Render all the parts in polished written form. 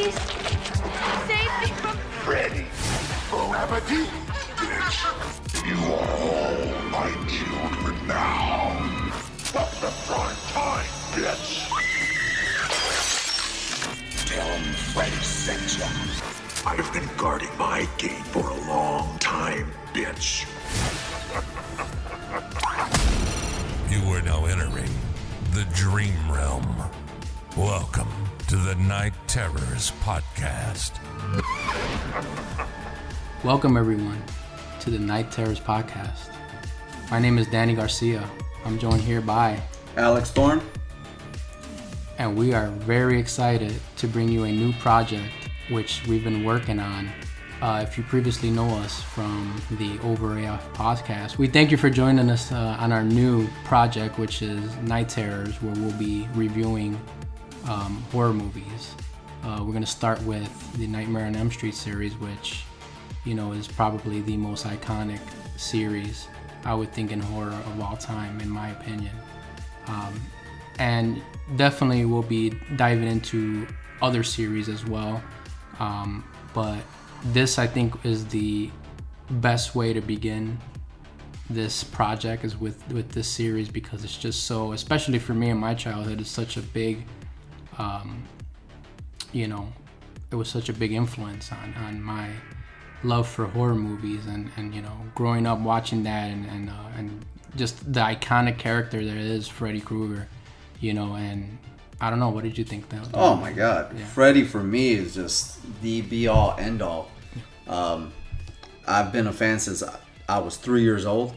Save me from Ready. Bon appetit, bitch. You are all my children now. Fuck the prime time, bitch. Tell him Freddy sent ya. I've been guarding my gate for a long time, bitch. You are now entering the Dream Realm. Welcome to the Night Terrors Podcast. Welcome, everyone, to the Night Terrors Podcast. My name is Danny Garcia. I'm joined here by Alex Thorn. and we are very excited to bring you a new project which we've been working on. If you previously know us from the Over AF podcast, we thank you for joining us on our new project, which is Night Terrors, where we'll be reviewing horror movies. We're going to start with the Nightmare on Elm Street series, which, you know, is probably the most iconic series, I would think, in horror of all time, in my opinion. And definitely we'll be diving into other series as well. But this, I think, is the best way to begin this project, is with this series, because it's just so, especially for me in my childhood, it's such a big, it was such a big influence on my love for horror movies, and you know, growing up watching that, and just the iconic character that is Freddy Krueger, you know. And I don't know, what did you think that was? Oh my God, yeah. Freddy for me is just the be-all, end-all. I've been a fan since I was 3 years old.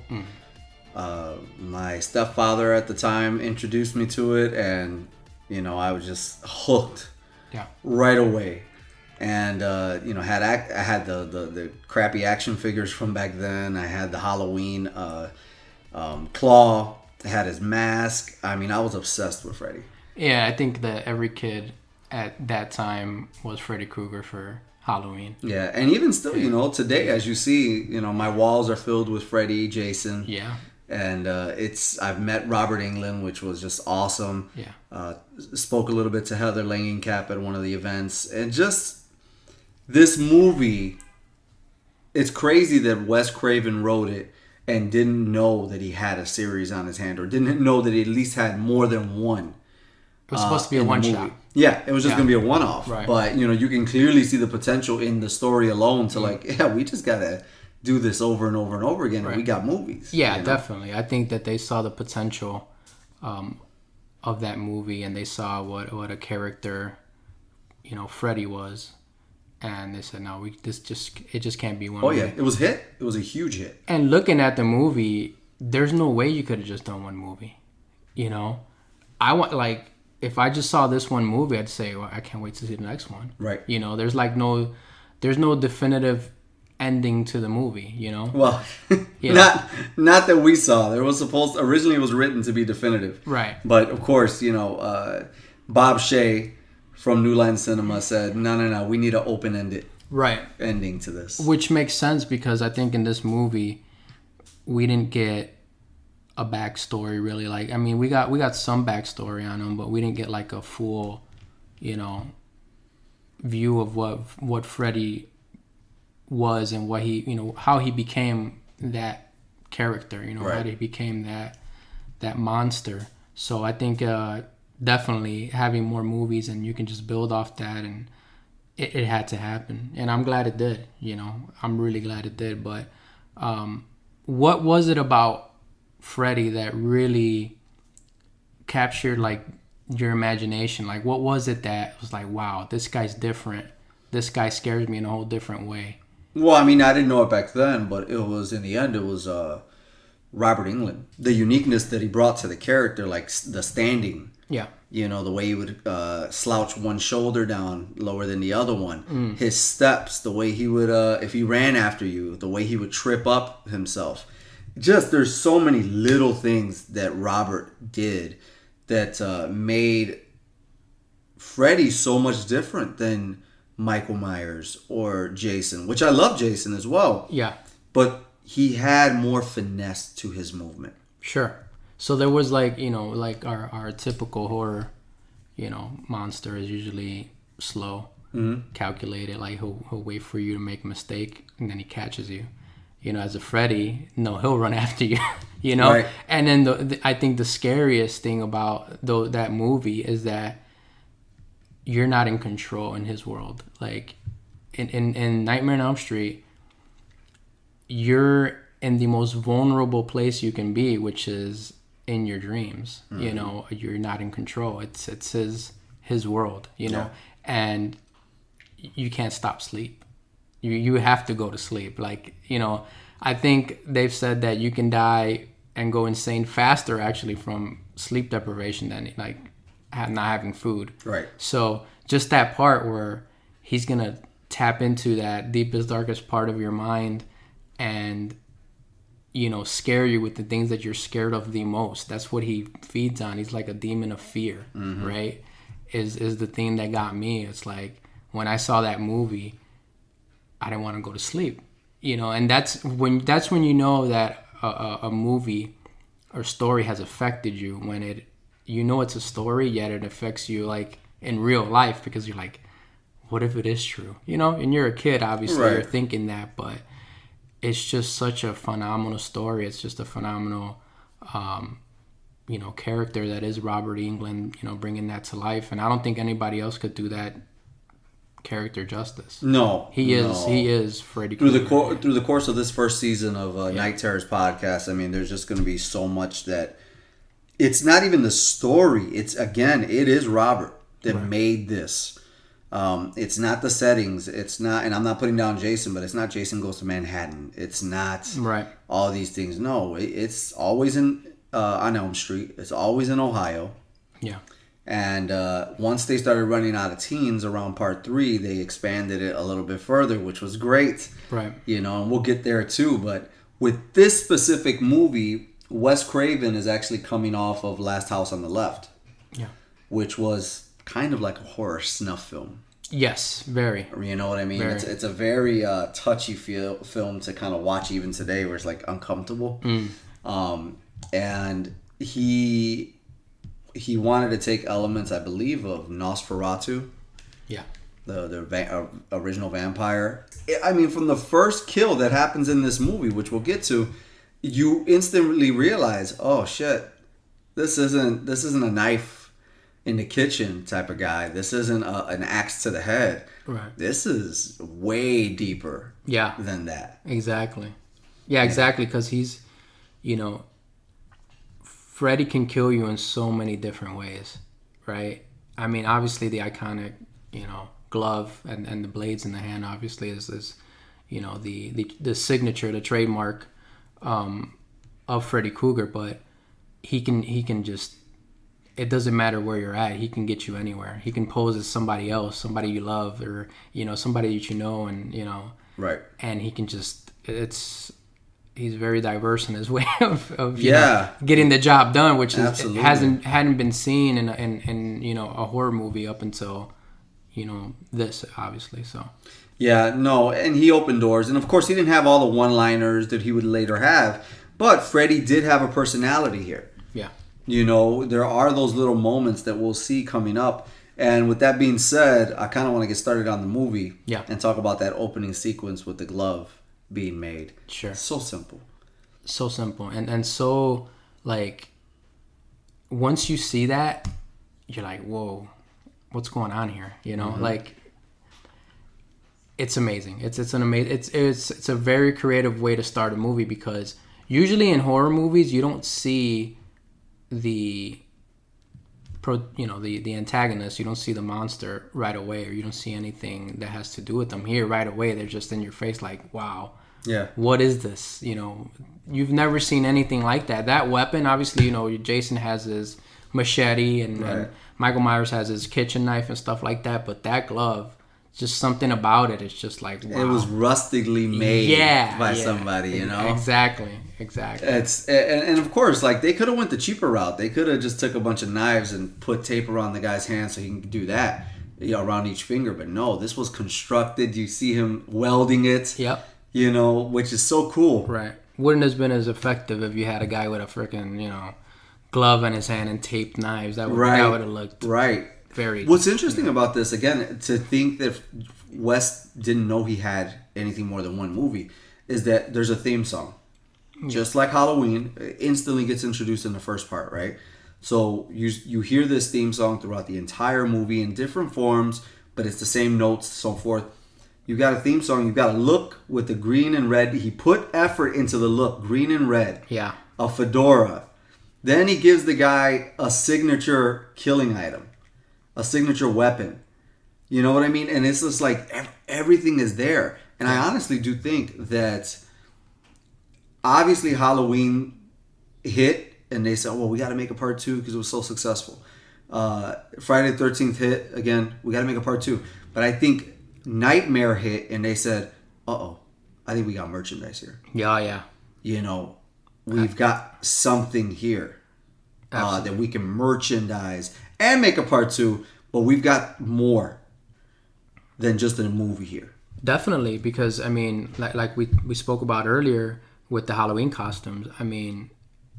My stepfather at the time introduced me to it, and you know, I was just hooked right away. And you know, I had the crappy action figures from back then. I had the Halloween claw. I had his mask. I mean, I was obsessed with Freddy. Yeah, I think that every kid at that time was Freddy Krueger for Halloween. Yeah, and even still, you know, today, as you see, you know, my walls are filled with Freddy, Jason. Yeah. And I've met Robert Englund, which was just awesome. Yeah. Spoke a little bit to Heather Langenkamp at one of the events. And just this movie, it's crazy that Wes Craven wrote it and didn't know that he had a series on his hand, or didn't know that he at least had more than one. It was supposed to be a one-shot. Yeah, it was just going to be a one-off. Right. But, you know, you can clearly see the potential in the story alone to we just got to do this over and over and over again, and we got movies. Yeah, you know? Definitely. I think that they saw the potential of that movie, and they saw what a character, you know, Freddy was. And they said, no, it just can't be one movie. Oh, yeah. It was a hit. It was a huge hit. And looking at the movie, there's no way you could have just done one movie. You know? If I just saw this one movie, I'd say, well, I can't wait to see the next one. Right. You know, there's no definitive ending to the movie, you know? Well, yeah. not that we saw. There was originally it was written to be definitive. Right. But of course, you know, Bob Shea from New Line Cinema said, no, we need an open-ended ending to this. Which makes sense, because I think in this movie we didn't get a backstory, really. Like, I mean, we got some backstory on him, but we didn't get like a full, you know, view of what Freddy was, and what he, you know, how he became that character, you know, how he became that monster. So I think definitely having more movies, and you can just build off that, and it had to happen, and I'm glad it did. You know, I'm really glad it did. But what was it about Freddy that really captured like your imagination? Like, what was it that was like, wow, this guy's different, this guy scares me in a whole different way? Well, I mean, I didn't know it back then, but it was, in the end, it was Robert Englund. The uniqueness that he brought to the character, like the standing. Yeah. You know, the way he would slouch one shoulder down lower than the other one. His steps, the way he would, if he ran after you, the way he would trip up himself. Just, there's so many little things that Robert did that made Freddy so much different than Michael Myers or Jason, which I love Jason as well. Yeah. But he had more finesse to his movement. Sure. So there was like, you know, like our typical horror, you know, monster is usually slow. calculated. Like he'll wait for you to make a mistake and then he catches you. You know, as a Freddy, no, he'll run after you. You know, Right. and then I think the scariest thing about that movie is that you're not in control in his world. Like in Nightmare on Elm Street, you're in the most vulnerable place you can be, which is in your dreams. You know, you're not in control. It's his world, you know, and you can't stop sleep. You have to go to sleep. Like, you know, I think they've said that you can die and go insane faster actually from sleep deprivation than like not having food. Right. So just that part where he's gonna tap into that deepest, darkest part of your mind and, you know, scare you with the things that you're scared of the most. That's what he feeds on. He's like a demon of fear, right? Is the thing that got me. It's like when I saw that movie, I didn't want to go to sleep, you know, and that's when you know that a movie or story has affected you, when you know it's a story, yet it affects you like in real life, because you're like, what if it is true? You know, and you're a kid, obviously, Right. You're thinking that, but it's just such a phenomenal story. It's just a phenomenal, you know, character that is Robert Englund, you know, bringing that to life. And I don't think anybody else could do that character justice. No, He is Freddy through Krueger. through the course of this first season of Night Terrors podcast. I mean, there's just going to be so much that it's not even the story. It's it is Robert that made this. It's not the settings. It's not, and I'm not putting down Jason, but it's not Jason Goes to Manhattan. It's not all these things. No, it's always on Elm Street. It's always in Ohio. Yeah. And once they started running out of teens around part 3, they expanded it a little bit further, which was great. Right. You know, and we'll get there too. But with this specific movie, Wes Craven is actually coming off of Last House on the Left. Yeah. Which was kind of like a horror snuff film. Yes, very. You know what I mean? Very. It's a very touchy film to kind of watch even today, where it's like uncomfortable. And he wanted to take elements, I believe, of Nosferatu. Yeah. The original vampire. I mean, from the first kill that happens in this movie, which we'll get to, you instantly realize, oh shit, this isn't a knife in the kitchen type of guy. This isn't an axe to the head. Right. This is way deeper. Yeah. Than that. Exactly. Yeah, exactly. Because he's, you know, Freddy can kill you in so many different ways, right? I mean, obviously the iconic, you know, glove and the blades in the hand obviously is you know, the signature, the trademark of Freddy Krueger, but he can just, it doesn't matter where you're at, he can get you anywhere. He can pose as somebody else, somebody you love, or, you know, somebody that you know, and, you know, right. And he can just, he's very diverse in his way of you know, getting the job done, which is hadn't been seen in you know, a horror movie up until, you know, this, obviously. So yeah, no, and he opened doors, and of course he didn't have all the one-liners that he would later have, but Freddy did have a personality here. Yeah. You know, there are those little moments that we'll see coming up. And with that being said, I kind of want to get started on the movie and talk about that opening sequence with the glove being made. Sure. So simple. So simple. And so, like, once you see that, you're like, whoa, what's going on here? You know, like, it's amazing. It's an amazing, it's a very creative way to start a movie, because usually in horror movies, you don't see the antagonist, you don't see the monster right away, or you don't see anything that has to do with them. Here right away, they're just in your face like, wow, what is this? You know, you've never seen anything like that. That weapon, obviously, you know, Jason has his machete and Michael Myers has his kitchen knife and stuff like that, but that glove, just something about it, it's just like, wow. It was rustically made by somebody, you know? Exactly. It's and of course, like, they could have went the cheaper route. They could have just took a bunch of knives and put tape around the guy's hand so he can do that, you know, around each finger. But no, this was constructed. You see him welding it. Yep. You know, which is so cool. Right. Wouldn't have been as effective if you had a guy with a freaking, you know, glove in his hand and taped knives. That would have looked very. What's interesting about this, again, to think that Wes didn't know he had anything more than one movie, is that there's a theme song. Just like Halloween, it instantly gets introduced in the first part, right? So you hear this theme song throughout the entire movie in different forms, but it's the same notes, so forth. You got a theme song. You got a look with the green and red. He put effort into the look, green and red. Yeah. A fedora. Then he gives the guy a signature killing item, a signature weapon. You know what I mean? And it's just like everything is there. And I honestly do think that obviously Halloween hit, and they said, well, we got to make a part 2 because it was so successful. Friday the 13th hit, again, we got to make a part 2. But I think Nightmare hit, and they said, uh-oh, I think we got merchandise here. Yeah. You know, we've got something here that we can merchandise and make a part 2, but we've got more than just a movie here. Definitely, because, I mean, like we spoke about earlier with the Halloween costumes, I mean,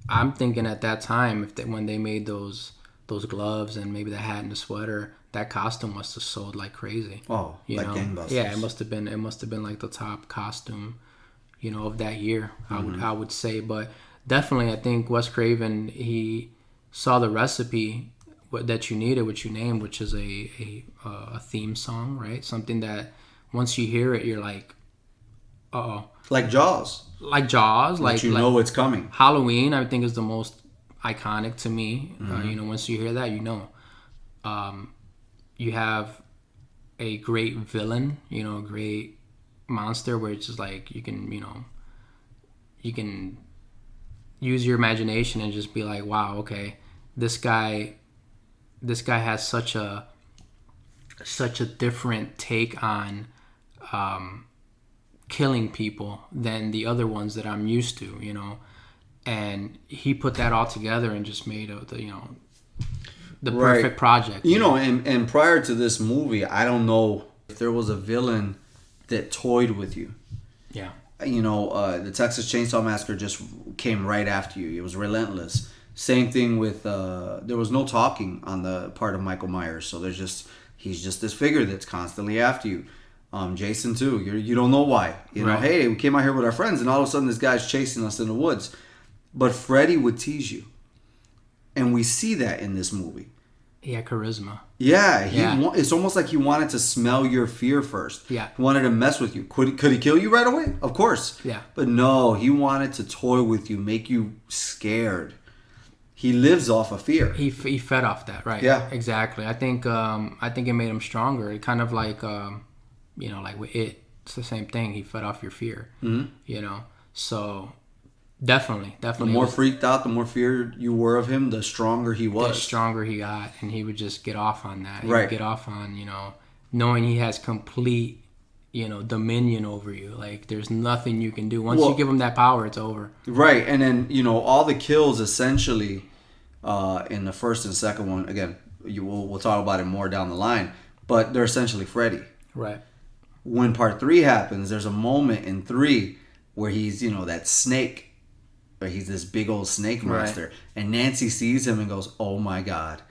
I'm thinking at that time, when they made those gloves and maybe the hat and the sweater, that costume must have sold like crazy. Oh, you like know? gangbusters. Yeah, it must have been like the top costume, you know, of that year. I would say, but definitely, I think Wes Craven, he saw the recipe that you needed, which you named, which is a theme song, right? Something that once you hear it, you're like, uh-oh. Like Jaws. Like you know it's coming. Halloween, I think, is the most iconic to me. Mm-hmm. You know, once you hear that, you know. You have a great villain, you know, a great monster where it's just like you can use your imagination and just be like, wow, okay, this guy has such a different take on killing people than the other ones that I'm used to, you know. And he put that all together and just made the perfect project. You know, and prior to this movie, I don't know if there was a villain that toyed with you. Yeah. You know, the Texas Chainsaw Massacre just came right after you. It was relentless. Same thing with, there was no talking on the part of Michael Myers. So he's just this figure that's constantly after you. Jason too. You don't know why. You know, hey, we came out here with our friends and all of a sudden this guy's chasing us in the woods. But Freddy would tease you. And we see that in this movie. He had charisma. Yeah, it's almost like he wanted to smell your fear first. Yeah. He wanted to mess with you. Could he kill you right away? Of course. Yeah. But no, he wanted to toy with you, make you scared. He lives off of fear. He fed off that, right? Yeah. Exactly. I think it made him stronger. It kind of like, you know, like with it, it's the same thing. He fed off your fear. Mm-hmm. You know, so definitely. The more freaked out, the more feared you were of him, the stronger he was. The stronger he got, and he would just get off on that. He right. would get off on, you know, knowing he has complete, you know, dominion over you. Like, there's nothing you can do. Once you give him that power, it's over. Right, and then, you know, all the kills essentially in the first and second one, again, we'll talk about it more down the line, but they're essentially Freddy. Right. When part 3 happens, there's a moment in 3 where he's, you know, that snake. He's this big old snake monster. Right. And Nancy sees him and goes, oh my God.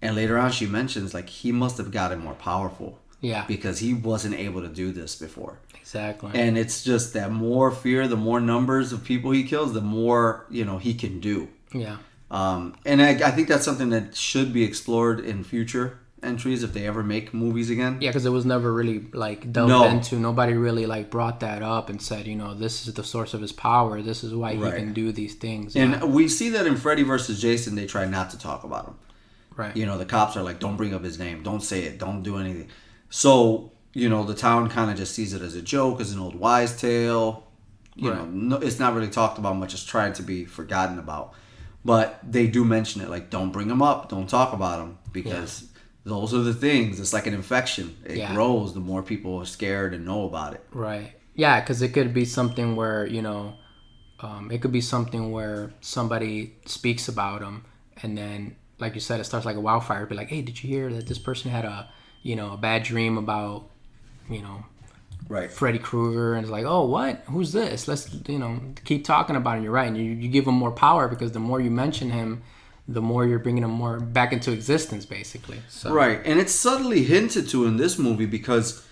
And later on she mentions, like, he must have gotten more powerful. Yeah. Because he wasn't able to do this before. Exactly. And it's just that more fear, the more numbers of people he kills, the more, you know, he can do. Yeah. And I think that's something that should be explored in future entries if they ever make movies again. Yeah, because it was never really like delved into. Nobody really like brought that up and said, you know, this is the source of his power. This is why he can do these things. And we see that in Freddy vs. Jason, they try not to talk about him. Right. You know, the cops are like, don't bring up his name. Don't say it. Don't do anything. So, you know, the town kind of just sees it as a joke, as an old wives' tale. You know, no, it's not really talked about much. It's trying to be forgotten about. But they do mention it, like, don't bring him up. Don't talk about him. Because those are the things. It's like an infection. It grows the more people are scared and know about it. Right. Yeah, because it could be something where, you know, it could be something where somebody speaks about him, and then, like you said, it starts like a wildfire. It'd be like, hey, did you hear that this person had a bad dream about, you know, Freddy Krueger? And it's like, oh, what? Who's this? Let's, you know, keep talking about it. You're right. And you give him more power, because the more you mention him, the more you're bringing them more back into existence, basically. So. Right, and it's subtly hinted to in this movie because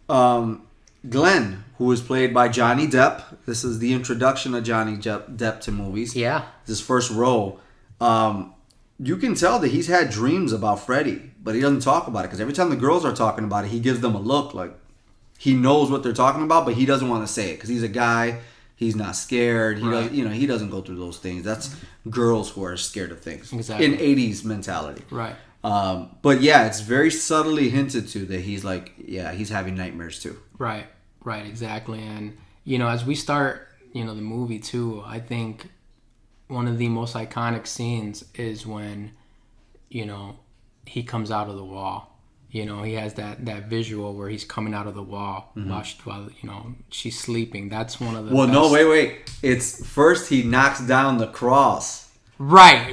Glenn, who is played by Johnny Depp, this is the introduction of Johnny Depp to movies. Yeah. His first role. You can tell that he's had dreams about Freddy, but he doesn't talk about it because every time the girls are talking about it, he gives them a look like he knows what they're talking about, but he doesn't want to say it because he's a guy. He's not scared. He doesn't, he doesn't go through those things. That's girls who are scared of things. Exactly. In 80s mentality. Right. But yeah, it's very subtly hinted to that he's like, yeah, he's having nightmares too. Right. Right. Exactly. And, as we start, the movie too, I think one of the most iconic scenes is when, he comes out of the wall. He has that visual where he's coming out of the wall while she's sleeping. That's one of the Well, best. no, wait. It's first he knocks down the cross. Right.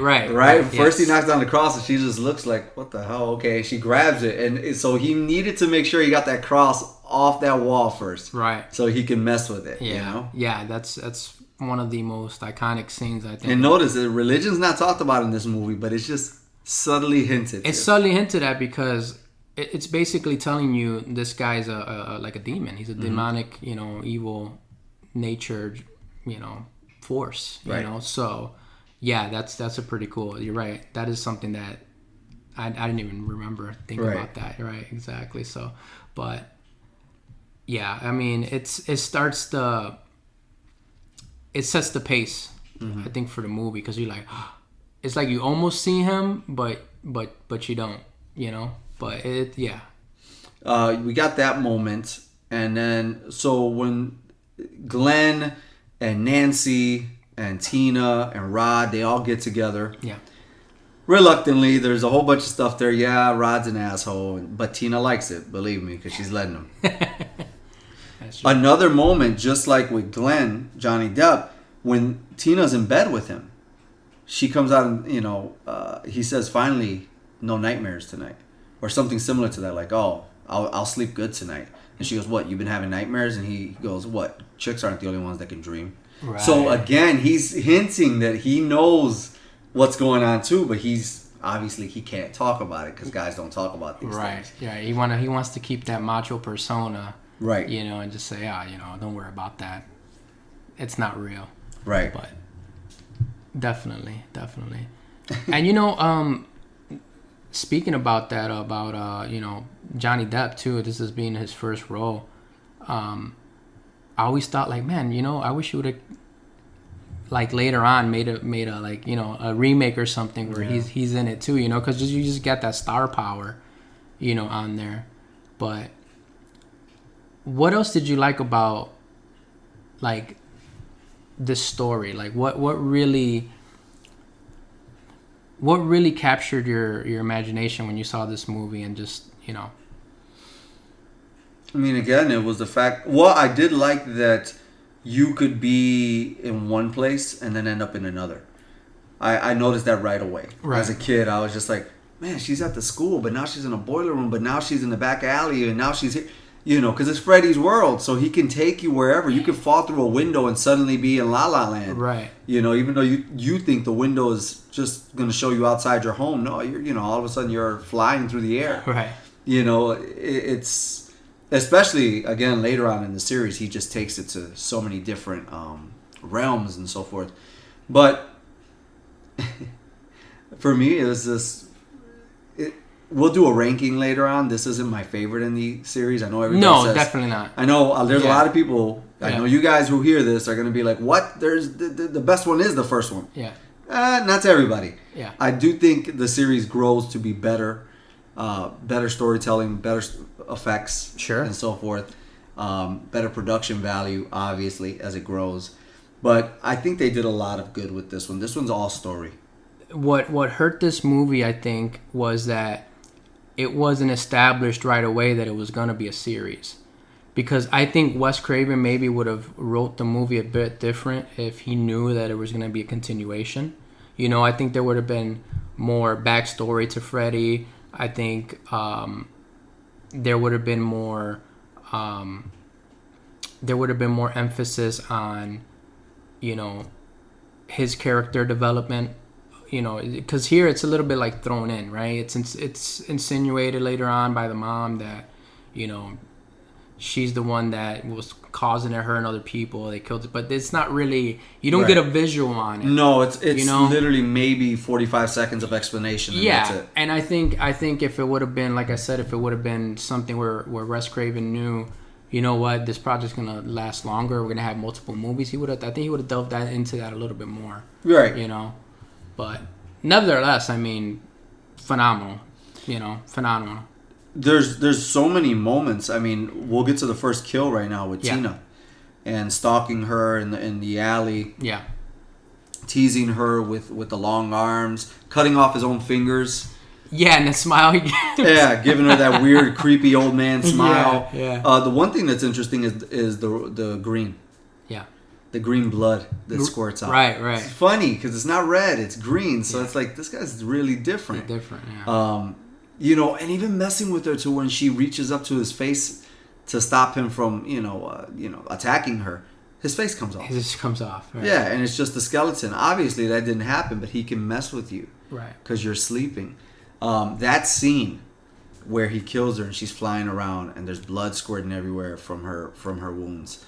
First he yes. knocks down the cross and she just looks like, what the hell? Okay, she grabs it. And so he needed to make sure he got that cross off that wall first. Right. So he can mess with it, Yeah. Yeah, that's one of the most iconic scenes, I think. And notice that religion's not talked about in this movie, but it's just subtly hinted. It's subtly hinted at because it's basically telling you this guy's like a demon. He's a demonic, evil natured, force. Right. So yeah, that's a pretty cool. You're right. That is something that I didn't even remember thinking about that. Right. Exactly. So, but yeah, I mean, it sets the pace. I think for the movie because you're like, it's like you almost see him, but you don't. But we got that moment, and then so when Glenn and Nancy and Tina and Rod, they all get together. Yeah. Reluctantly, there's a whole bunch of stuff there. Yeah, Rod's an asshole, but Tina likes it, believe me, because she's letting him. Another moment, just like with Glenn, Johnny Depp, when Tina's in bed with him, she comes out and, he says, finally, no nightmares tonight. Or something similar to that, like, oh, I'll sleep good tonight. And she goes, what, you've been having nightmares? And he goes, what, chicks aren't the only ones that can dream. Right. So, again, he's hinting that he knows what's going on, too, but obviously he can't talk about it because guys don't talk about these things. Right, yeah, he wants to keep that macho persona, right? And just say, don't worry about that. It's not real, right? But definitely. And speaking about that, Johnny Depp too. This as being his first role. I always thought like, man, I wish you would have like later on made a like a remake or something where he's in it too, because you just get that star power, on there. But what else did you like about like this story? Like what really captured your imagination when you saw this movie and just I mean, again, it was the fact. Well, I did like that you could be in one place and then end up in another. I noticed that right away. Right. As a kid, I was just like, man, she's at the school, but now she's in a boiler room, but now she's in the back alley, and now she's here. Because it's Freddy's world, so he can take you wherever. You can fall through a window and suddenly be in La La Land. Right. Even though you think the window is just going to show you outside your home. No, you're all of a sudden you're flying through the air. Right. It's especially again later on in the series, he just takes it to so many different realms and so forth. But for me, it was this. We'll do a ranking later on. This isn't my favorite in the series. I know everybody says. No, definitely not. I know there's a lot of people. I know you guys who hear this are going to be like, what? There's the best one is the first one. Yeah. Not to everybody. Yeah. I do think the series grows to be better. Better storytelling, better effects, sure, and so forth. Better production value, obviously, as it grows. But I think they did a lot of good with this one. This one's all story. What hurt this movie, I think, was that it wasn't established right away that it was going to be a series. Because I think Wes Craven maybe would have wrote the movie a bit different if he knew that it was going to be a continuation. I think there would have been more backstory to Freddy. I think there would have been more emphasis on, his character development, you know, because here it's a little bit like thrown in, right? It's insinuated later on by the mom that, you know, she's the one that was causing it, her and other people. They killed it, but it's not really. You don't get a visual on it. No, it's you know? literally maybe 45 seconds of explanation. And yeah, that's it. and I think if it would have been, like I said, if it would have been something where Wes Craven knew, you know what, this project's gonna last longer, we're gonna have multiple movies, I think he would have delved into that a little bit more. Right. You know, but nevertheless, I mean, phenomenal. You know, phenomenal. There's so many moments. I mean, we'll get to the first kill right now with Tina, and stalking her in the alley. Yeah. Teasing her with the long arms, cutting off his own fingers. Yeah, and the smile he gives. Yeah, giving her that weird, creepy old man smile. Yeah. The one thing that's interesting is the green. Yeah. The green blood that squirts out. Right. It's funny because it's not red, it's green. So it's like, this guy's really different. Different, yeah. You know, and even messing with her to when she reaches up to his face to stop him from, attacking her, his face comes off. It just comes off. Right? Yeah, and it's just the skeleton. Obviously, that didn't happen, but he can mess with you. Right. Because you're sleeping. That scene where he kills her and she's flying around and there's blood squirting everywhere from her wounds.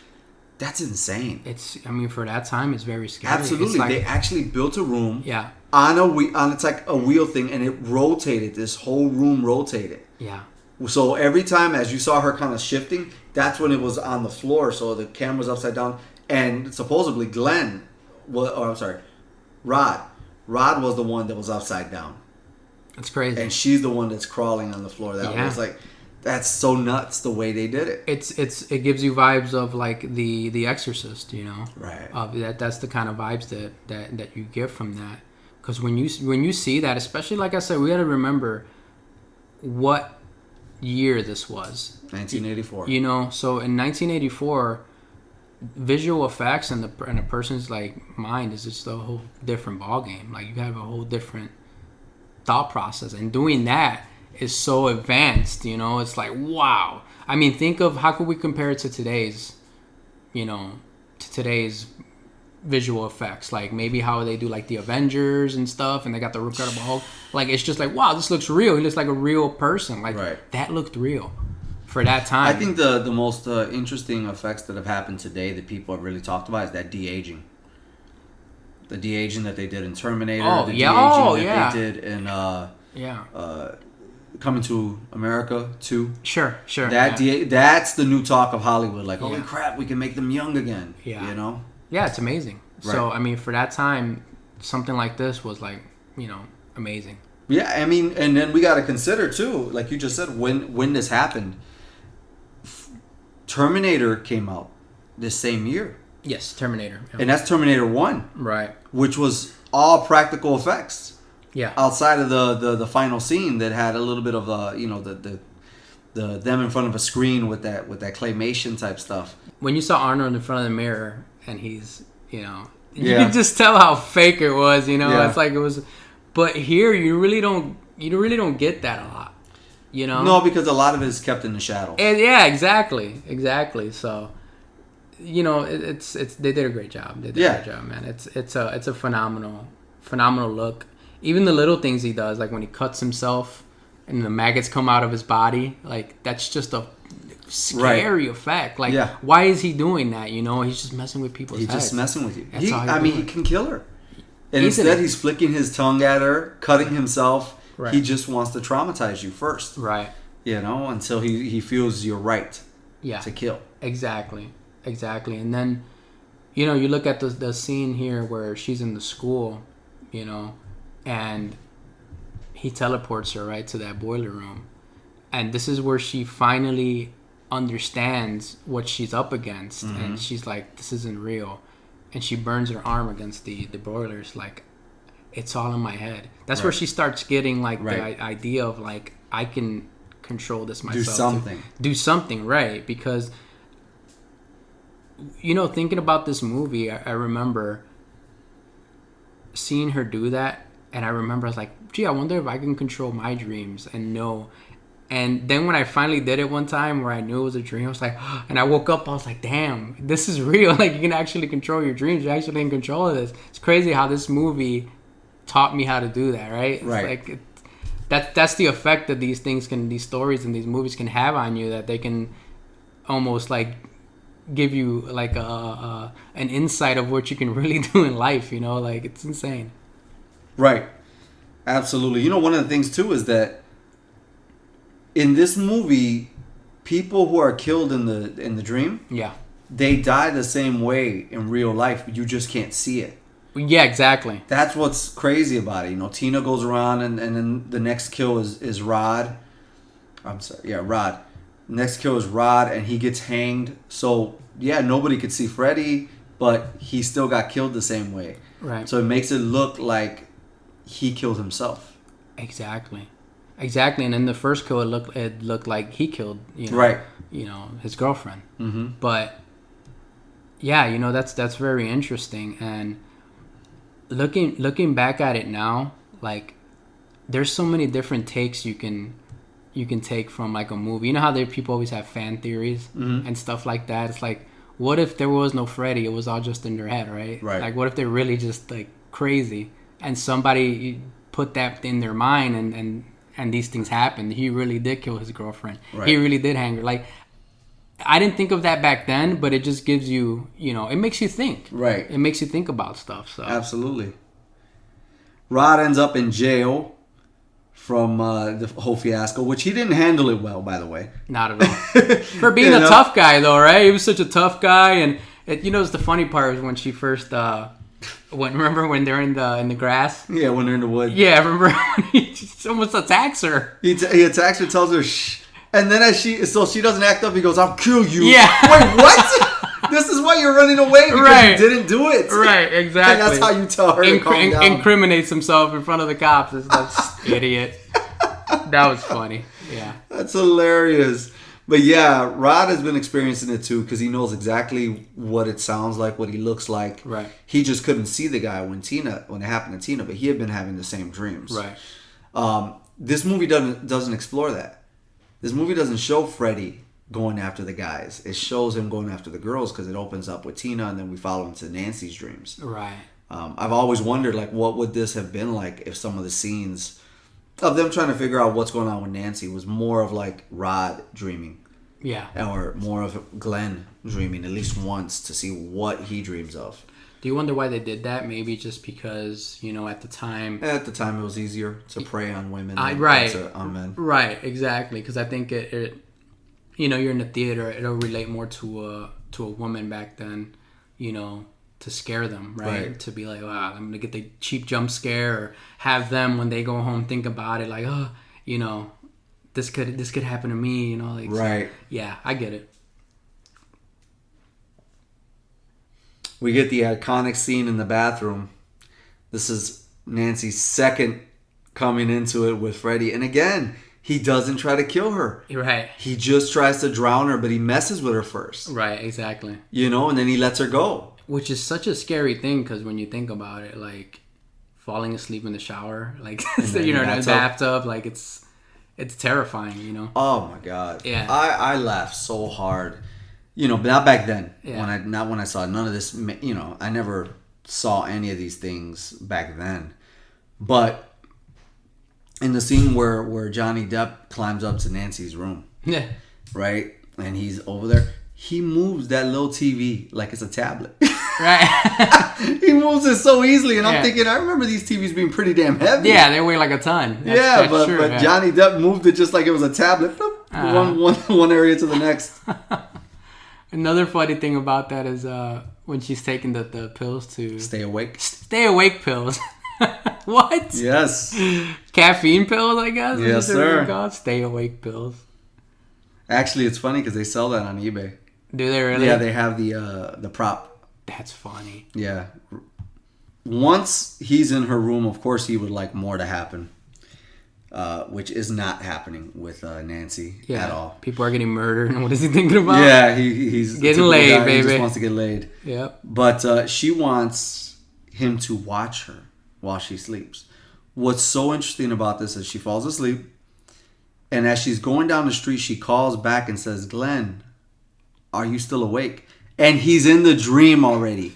That's insane. I mean, for that time, it's very scary. Absolutely. They actually built a room. Yeah. It's like a wheel thing, and it rotated. This whole room rotated. Yeah. So every time, as you saw her kind of shifting, that's when it was on the floor. So the camera's upside down, and supposedly Rod was the one that was upside down. That's crazy. And she's the one that's crawling on the floor. That was like, that's so nuts the way they did it. It gives you vibes of like the Exorcist, you know. Right. That's the kind of vibes that you get from that. Because when you see that, especially like I said, we got to remember what year this was. 1984. You know, so in 1984, visual effects in a person's like mind is just a whole different ballgame. Like you have a whole different thought process, and doing that is so advanced. You know, it's like wow. I mean, think of how could we compare it to today's visual effects, like maybe how they do like the Avengers and stuff, and they got the Incredible Hulk. Like it's just like wow, this looks real. He looks like a real person. Like that looked real for that time. I think the most interesting effects that have happened today that people have really talked about is that de-aging. The de-aging that they did in Terminator. Oh, the yeah. de-aging Oh, that they did in Coming to America 2. Sure. That's the new talk of Hollywood. Like, holy crap, we can make them young again. Yeah. You know? Yeah, it's amazing. Right. So, I mean, for that time, something like this was like, amazing. Yeah, I mean, and then we got to consider too, like you just said, when this happened, Terminator came out this same year. Yes, Terminator. Yeah. And that's Terminator 1. Right. Which was all practical effects. Yeah. Outside of the final scene that had a little bit of the them in front of a screen with that claymation type stuff. When you saw Arnold in front of the mirror and he's, you could just tell how fake it was, Yeah. It's like it was, but here you really don't get that a lot, No, because a lot of it is kept in the shadows. And yeah, exactly. So, it's they did a great job. They did a great job, man. It's a phenomenal look. Even the little things he does, like when he cuts himself and the maggots come out of his body, like that's just a scary effect. Like, why is he doing that? He's just messing with people's heads. He's just messing with you. That's he can kill her. And instead he's flicking his tongue at her, cutting himself. Right. He just wants to traumatize you first. Right. Until he feels you're right to kill. Exactly. And then, you look at the scene here where she's in the school, and he teleports her right to that boiler room. And this is where she finally understands what she's up against. Mm-hmm. And she's like, this isn't real. And she burns her arm against the boilers. Like, it's all in my head. That's where she starts getting like the idea of like, I can control this myself. Do something, right? Because, thinking about this movie, I remember seeing her do that. And I remember I was like, gee, I wonder if I can control my dreams and know. And then when I finally did it one time where I knew it was a dream, I was like, and I woke up, I was like, damn, this is real. Like, you can actually control your dreams. You're actually in control of this. It's crazy how this movie taught me how to do that, right? It's Right. like that's the effect that these stories and these movies can have on you, that they can almost like give you like an insight of what you can really do in life, you know? Like, it's insane. Right. Absolutely. You know, one of the things too is that in this movie, people who are killed in the dream, Yeah. they die the same way in real life. You just can't see it. Yeah, exactly. That's what's crazy about it. You know, Tina goes around and then the next kill is Rod. I'm sorry. Yeah, Rod. Next kill is Rod, and he gets hanged. So, yeah, nobody could see Freddy, but he still got killed the same way. Right. So it makes it look like he killed himself. Exactly. And in the first kill, it looked like he killed, Right. His girlfriend. Mm-hmm. But yeah, that's very interesting. And looking back at it now, like, there's so many different takes you can take from like a movie. You know how people always have fan theories and stuff like that. It's like, what if there was no Freddy? It was all just in their head, right? Right. Like, what if they're really just like crazy and somebody put that in their mind and these things happened. He really did kill his girlfriend. Right. He really did hang her. Like, I didn't think of that back then, but it just gives you, it makes you think. Right. It makes you think about stuff. So Absolutely. Rod ends up in jail from the whole fiasco, which he didn't handle it well, by the way. Not at all. For being a tough guy, though, right? He was such a tough guy, and it's the funny part was when she first remember when they're in the grass? Yeah, when they're in the woods. Yeah, I remember when he just almost attacks her. He attacks her, tells her shh, and then she doesn't act up. He goes, "I'll kill you." Yeah. Wait, what? This is why you're running away, because Right. you didn't do it. Right, exactly. And that's how you tell her to calm down. Incriminates himself in front of the cops. That's idiot. That was funny. Yeah. That's hilarious. But yeah, Rod has been experiencing it too, because he knows exactly what it sounds like, what he looks like. Right. He just couldn't see the guy when it happened to Tina, but he had been having the same dreams. Right. This movie doesn't explore that. This movie doesn't show Freddy going after the guys. It shows him going after the girls, because it opens up with Tina, and then we follow into Nancy's dreams. Right. I've always wondered, like, what would this have been like if some of the scenes of them trying to figure out what's going on with Nancy was more of like Rod dreaming. Yeah. Or more of Glenn dreaming at least once to see what he dreams of. Do you wonder why they did that? Maybe just because, at the time... At the time, it was easier to prey on women right. than on men. Right, exactly. Because I think it you're in the theater, it'll relate more to a woman back then, to scare them, right? To be like, wow, I'm going to get the cheap jump scare, or have them, when they go home, think about it, like, oh, this could happen to me, like, right. So, yeah, I get it. We get the iconic scene in the bathroom. This is Nancy's second coming into it with Freddy. And again, he doesn't try to kill her. Right. He just tries to drown her, but he messes with her first. Right, exactly. And then he lets her go. Which is such a scary thing, because when you think about it, like, falling asleep in the shower, like, in the bathtub, like, it's terrifying, Oh my God. Yeah. I laughed so hard. But not back then. Yeah. When I saw none of this, I never saw any of these things back then. But in the scene where Johnny Depp climbs up to Nancy's room, Yeah. right? And he's over there, he moves that little TV like it's a tablet. Right. He moves it so easily, and I'm Yeah. thinking, I remember these TVs being pretty damn heavy. Yeah, they weigh like a ton. That's but true, yeah. Johnny Depp moved it just like it was a tablet. One area to the next. Another funny thing about that is when she's taking the pills to... Stay awake. Stay awake pills. What? Yes. Caffeine pills, I guess? Yes, Is that what they're sir. called? Stay awake pills. Actually, it's funny because they sell that on eBay. Do they really? Yeah, they have the prop. That's funny. Yeah. Once he's in her room, of course he would like more to happen. Which is not happening with Nancy at all. People are getting murdered, and what is he thinking about? Yeah, he's getting laid, guy. baby. He just wants to get laid. Yep. But she wants him to watch her while she sleeps. What's so interesting about this is she falls asleep, and as she's going down the street, she calls back and says, "Glenn, are you still awake?" And he's in the dream already.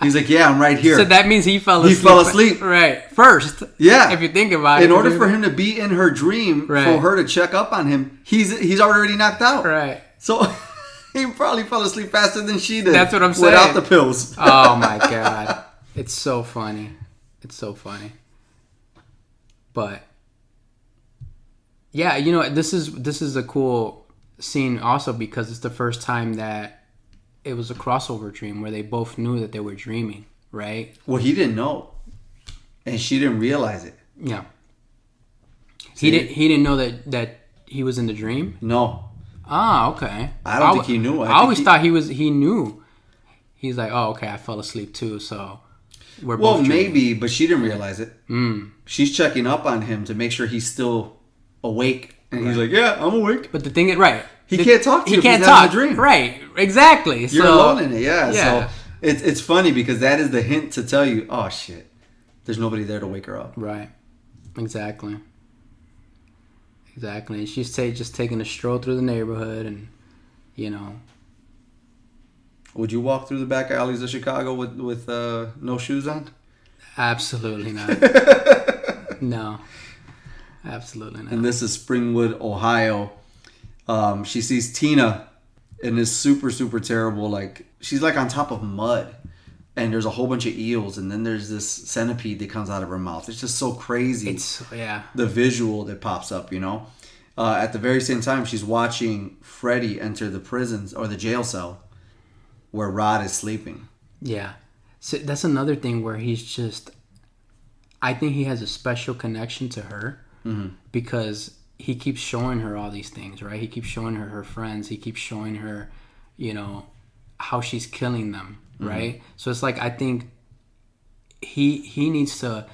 He's like, yeah, I'm right here. So that means he fell asleep. He fell asleep. Right. First. Yeah. If you think about it. In order for him to be in her dream, Right. for her to check up on him, he's already knocked out. Right. So he probably fell asleep faster than she did. That's what I'm saying. Without the pills. Oh my God. It's so funny. It's so funny. But yeah, you know, this is a cool scene also because it's the first time that it was a crossover dream where they both knew that they were dreaming, right? Well, he didn't know. And she didn't realize it. Yeah. He didn't know that he was in the dream? No. Ah, okay. I don't think he knew. I always thought he knew. He's like, oh, okay, I fell asleep too, so we're both dreaming. Maybe, but she didn't realize it. She's checking up on him to make sure he's still awake. And he's like, yeah, I'm awake. But the thing is, right. He can't talk to you He can't if he's talk. having a dream. Right, exactly. You're alone in it, yeah. Yeah. So it's funny because that is the hint to tell you, oh, shit, there's nobody there to wake her up. Right. Exactly. And she's just taking a stroll through the neighborhood and, you know. Would you walk through the back alleys of Chicago with no shoes on? Absolutely not. No. Absolutely not. And this is Springwood, Ohio. She sees Tina in this super, super terrible, like, she's like on top of mud. And there's a whole bunch of eels. And then there's this centipede that comes out of her mouth. It's just so crazy. The visual that pops up, you know. At the very same time, she's watching Freddy enter the prisons or the jail cell where Rod is sleeping. Yeah. So that's another thing where he's just... I think he has a special connection to her because he keeps showing her all these things, right? He keeps showing her friends. He keeps showing her, you know, how she's killing them, right? So it's like I think he needs to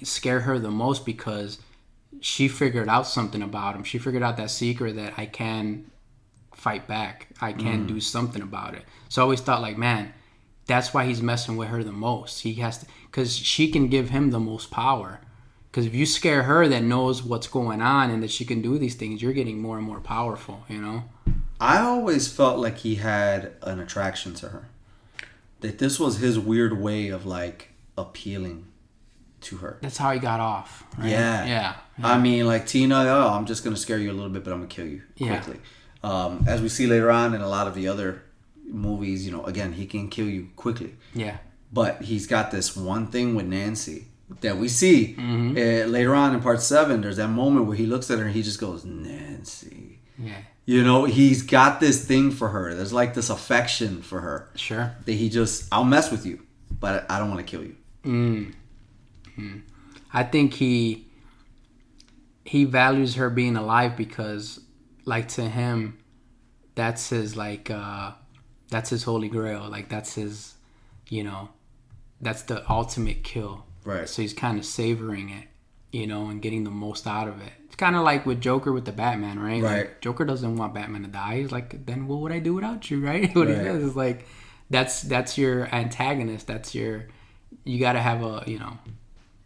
scare her the most because she figured out something about him. She figured out that secret that I can fight back. I can do something about it. So I always thought like, man, that's why he's messing with her the most. He has to, because she can give him the most power. Because if you scare her that knows what's going on and that she can do these things, you're getting more and more powerful, you know? I always felt like he had an attraction to her. That this was his weird way of like appealing to her. That's how he got off, right? Yeah. I mean, like Tina, oh, I'm just going to scare you a little bit, but I'm going to kill you quickly. As we see later on in a lot of the other movies, you know, again, he can kill you quickly. Yeah. But he's got this one thing with Nancy that we see later on in part 7. There's that moment where he looks at her and he just goes, Nancy. Yeah. You know, he's got this thing for her. There's like this affection for her. Sure. That he just, I'll mess with you, but I don't want to kill you. I think he values her being alive because, like, to him, that's his, like, that's his holy grail. Like, that's his, you know, that's the ultimate kill. Right. So he's kind of savoring it, you know, and getting the most out of it. It's kind of like with Joker with the Batman, right? Right. Like, Joker doesn't want Batman to die. He's like, then what would I do without you, right? What he says is like, that's your antagonist. That's your, you got to have a, you know,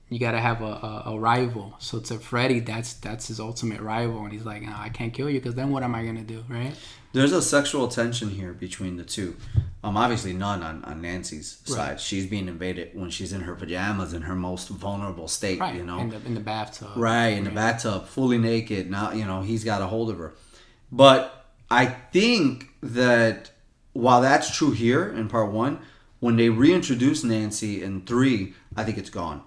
you got to have a rival. So to Freddy, that's his ultimate rival. And he's like, no, I can't kill you because then what am I going to do, right? There's a sexual tension here between the two. Obviously none on Nancy's side. She's being invaded when she's in her pajamas in her most vulnerable state, Right. you know. In the bathtub. Right, in the bathtub, fully naked. Now, you know, he's got a hold of her. But I think that while that's true here in part 1, when they reintroduce Nancy in 3, I think it's gone.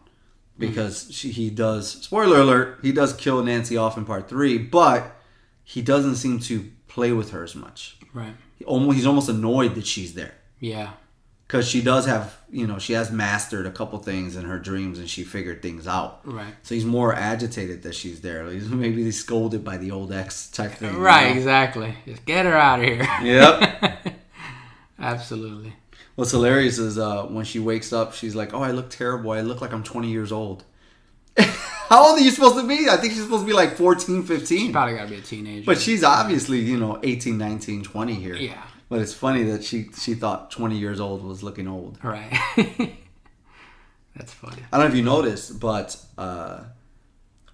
Because he does, spoiler alert, he does kill Nancy off in part 3, but he doesn't seem to play with her as much. Right. He's almost annoyed that she's there. Yeah. Because she does have, you know, she has mastered a couple things in her dreams and she figured things out. Right. So he's more agitated that she's there. Maybe he's scolded by the old ex type thing. Right, you know? exactly. Just get her out of here. Yep. Absolutely. What's hilarious is when she wakes up, she's like, oh, I look terrible. I look like I'm 20 years old. How old are you supposed to be? I think she's supposed to be like 14, 15. She's probably got to be a teenager. But she's obviously, you know, 18, 19, 20 here. Yeah. But it's funny that she thought 20 years old was looking old. Right. That's funny. I don't know if you noticed, but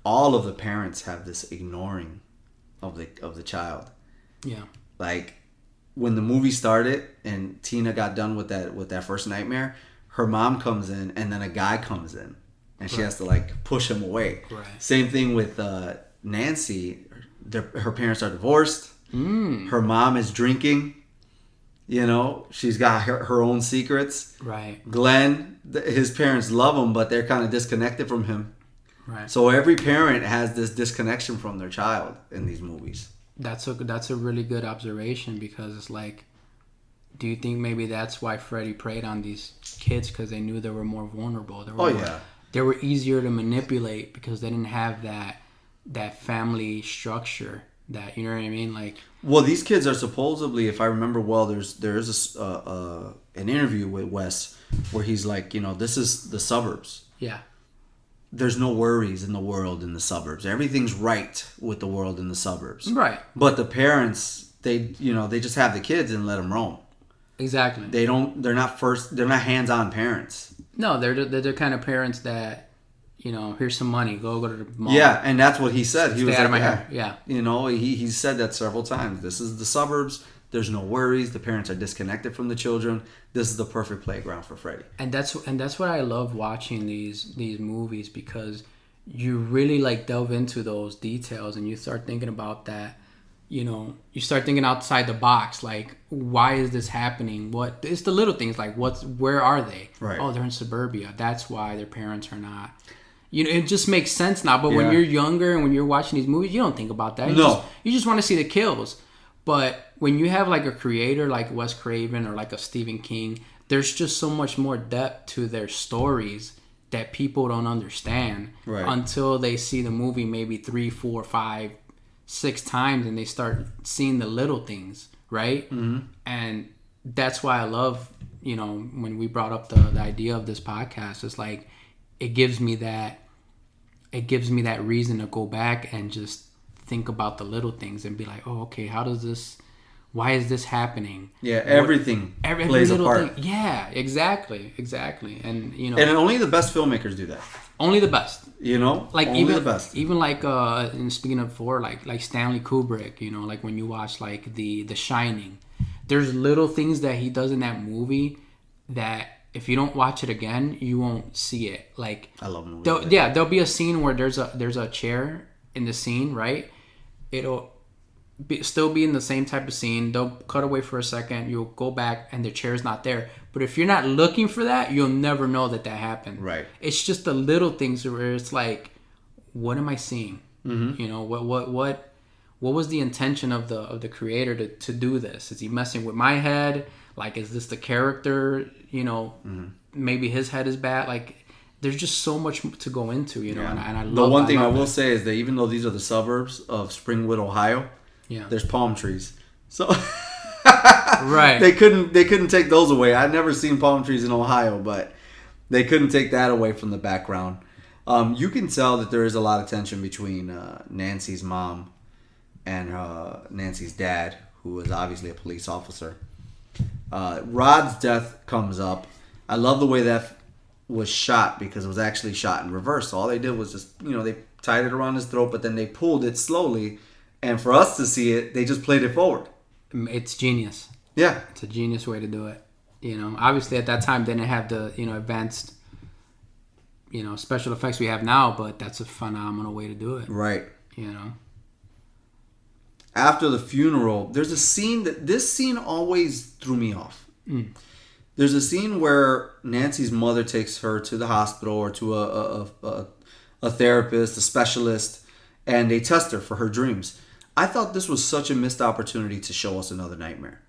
all of the parents have this ignoring of the child. Yeah. Like, when the movie started and Tina got done with that first nightmare, her mom comes in and then a guy comes in and she has to like push him away. Right. Same thing with Nancy. Her parents are divorced. Her mom is drinking. You know, she's got her own secrets. Right. Glenn, his parents love him, but they're kind of disconnected from him. Right. So every parent has this disconnection from their child in these movies. That's a really good observation, because it's like, do you think maybe that's why Freddy preyed on these kids, because they knew they were more vulnerable? They were easier to manipulate because they didn't have that family structure. That, you know what I mean? Like, well, these kids are supposedly, if I remember well, there is an interview with Wes where he's like, you know, this is the suburbs. Yeah. There's no worries in the world in the suburbs. Everything's right with the world in the suburbs. Right. But the parents, they just have the kids and let them roam. Exactly. They're not hands-on parents. No, they're the kind of parents that, you know, here's some money, go to the mall. Yeah, and that's what he said. He was out like, of my hair. Yeah. You know, he said that several times. This is the suburbs. There's no worries. The parents are disconnected from the children. This is the perfect playground for Freddy. And that's what I love watching these movies, because you really like delve into those details and you start thinking about that. You know, you start thinking outside the box. Like, why is this happening? What? It's the little things, like where are they? Right. Oh, they're in suburbia. That's why their parents are not. You know, it just makes sense now. But when you're younger and when you're watching these movies, you don't think about that. You just want to see the kills. But when you have like a creator like Wes Craven or like a Stephen King, there's just so much more depth to their stories that people don't understand until they see the movie maybe 3, 4, 5, 6 times and they start seeing the little things, right? Mm-hmm. And that's why I love, you know, when we brought up the idea of this podcast, it's like it gives me that reason to go back and just think about the little things and be like, oh, okay, why is this happening? Yeah, everything plays a part. Thing. Yeah, exactly. And, you know, and only the best filmmakers do that. Only the best. You know, like only the best. Even like and speaking of Thor, like Stanley Kubrick, you know, like when you watch like the Shining, there's little things that he does in that movie that if you don't watch it again, you won't see it. Like, I love movies. There'll be a scene where there's a chair in the scene, right? It'll still be in the same type of scene. They'll cut away for a second. You'll go back and the chair's not there. But if you're not looking for that, you'll never know that happened. Right. It's just the little things where it's like, what am I seeing? Mm-hmm. You know, what was the intention of the creator to do this? Is he messing with my head? Like, is this the character? You know, maybe his head is bad. Like, there's just so much to go into, you know. Yeah. And I love. The one thing I will say is that even though these are the suburbs of Springwood, Ohio, there's palm trees. So right, they couldn't take those away. I've never seen palm trees in Ohio, but they couldn't take that away from the background. You can tell that there is a lot of tension between Nancy's mom and Nancy's dad, who is obviously a police officer. Rod's death comes up. I love the way that was shot, because it was actually shot in reverse. So all they did was just, you know, they tied it around his throat, but then they pulled it slowly. And for us to see it, they just played it forward. It's genius. Yeah. It's a genius way to do it. You know, obviously at that time they didn't have the, you know, advanced, you know, special effects we have now, but that's a phenomenal way to do it. Right. You know. After the funeral, there's a scene this scene always threw me off. There's a scene where Nancy's mother takes her to the hospital or to a therapist, a specialist, and they test her for her dreams. I thought this was such a missed opportunity to show us another nightmare.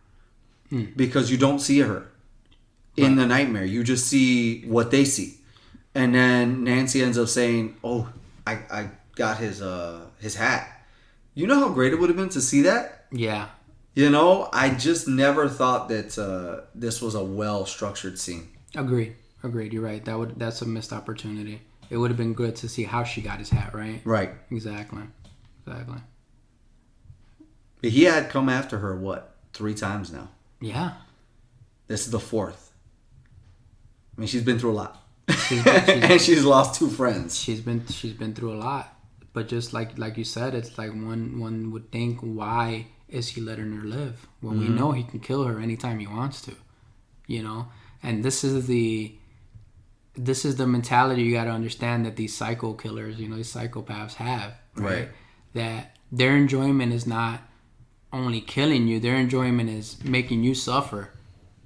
Because you don't see her in the nightmare. You just see what they see. And then Nancy ends up saying, oh, I got his hat. You know how great it would have been to see that? Yeah. You know, I just never thought that this was a well-structured scene. Agreed. You're right. That's a missed opportunity. It would have been good to see how she got his hat, right? Right. Exactly. He had come after her, 3 times now? Yeah. This is the 4th. I mean, she's been through a lot. And she's lost 2 friends. She's been through a lot. But just like you said, it's like one would think, why is he letting her live? Well, we know he can kill her anytime he wants to, you know? And this is the mentality you got to understand that these psycho killers, you know, these psychopaths have, right? That their enjoyment is not only killing you, their enjoyment is making you suffer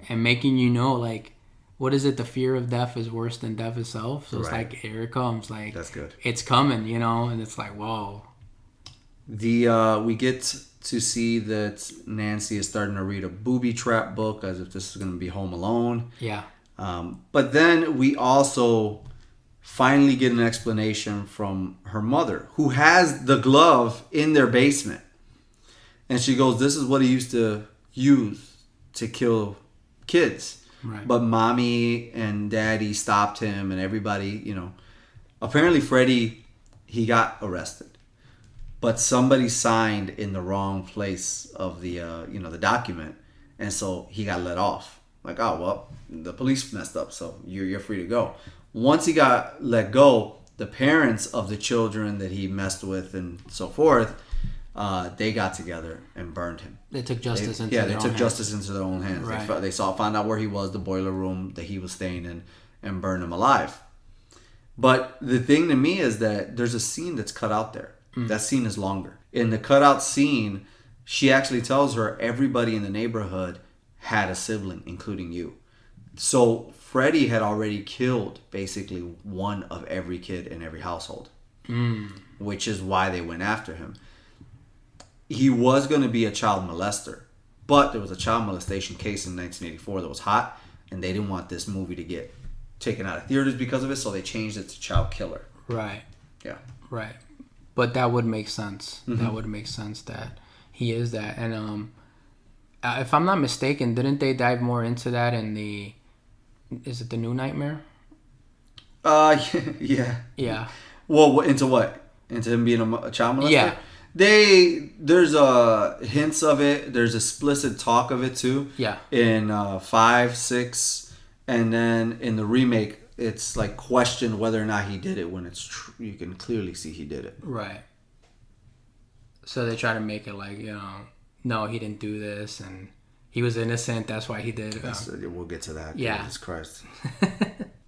and making you know, like, what is it? The fear of death is worse than death itself. So it's like, here it comes. Like, that's good. It's coming, you know? And it's like, whoa. We get to see that Nancy is starting to read a booby trap book as if this is going to be Home Alone. Yeah. But then we also finally get an explanation from her mother, who has the glove in their basement. And she goes, this is what he used to use to kill kids. Right. But mommy and daddy stopped him, and everybody, you know. Apparently Freddie, he got arrested. But somebody signed in the wrong place of the, the document. And so he got let off. Like, oh, well, the police messed up, so you're free to go. Once he got let go, the parents of the children that he messed with and so forth, they got together and burned him. They took justice into their own hands. Yeah, they took justice into their own hands. Right. They found out where he was, the boiler room that he was staying in, and burned him alive. But the thing to me is that there's a scene that's cut out there. That scene is longer. In the cutout scene, she actually tells her everybody in the neighborhood had a sibling, including you. So Freddie had already killed basically one of every kid in every household, which is why they went after him. He was going to be a child molester, but there was a child molestation case in 1984 that was hot, and they didn't want this movie to get taken out of theaters because of it, so they changed it to child killer. Right. Yeah. Right. But that would make sense. That would make sense that he is that. And if I'm not mistaken, didn't they dive more into that in the... Is it the New Nightmare? Yeah. Yeah. Well, into what? Into him being a child molester? Yeah. There's hints of it. There's explicit talk of it too. Yeah. In 5, 6, and then in the remake, it's like questioned whether or not he did it. When it's you can clearly see he did it. Right. So they try to make it like, no, he didn't do this, and he was innocent. That's why he did it. We'll get to that. Yeah. Jesus Christ.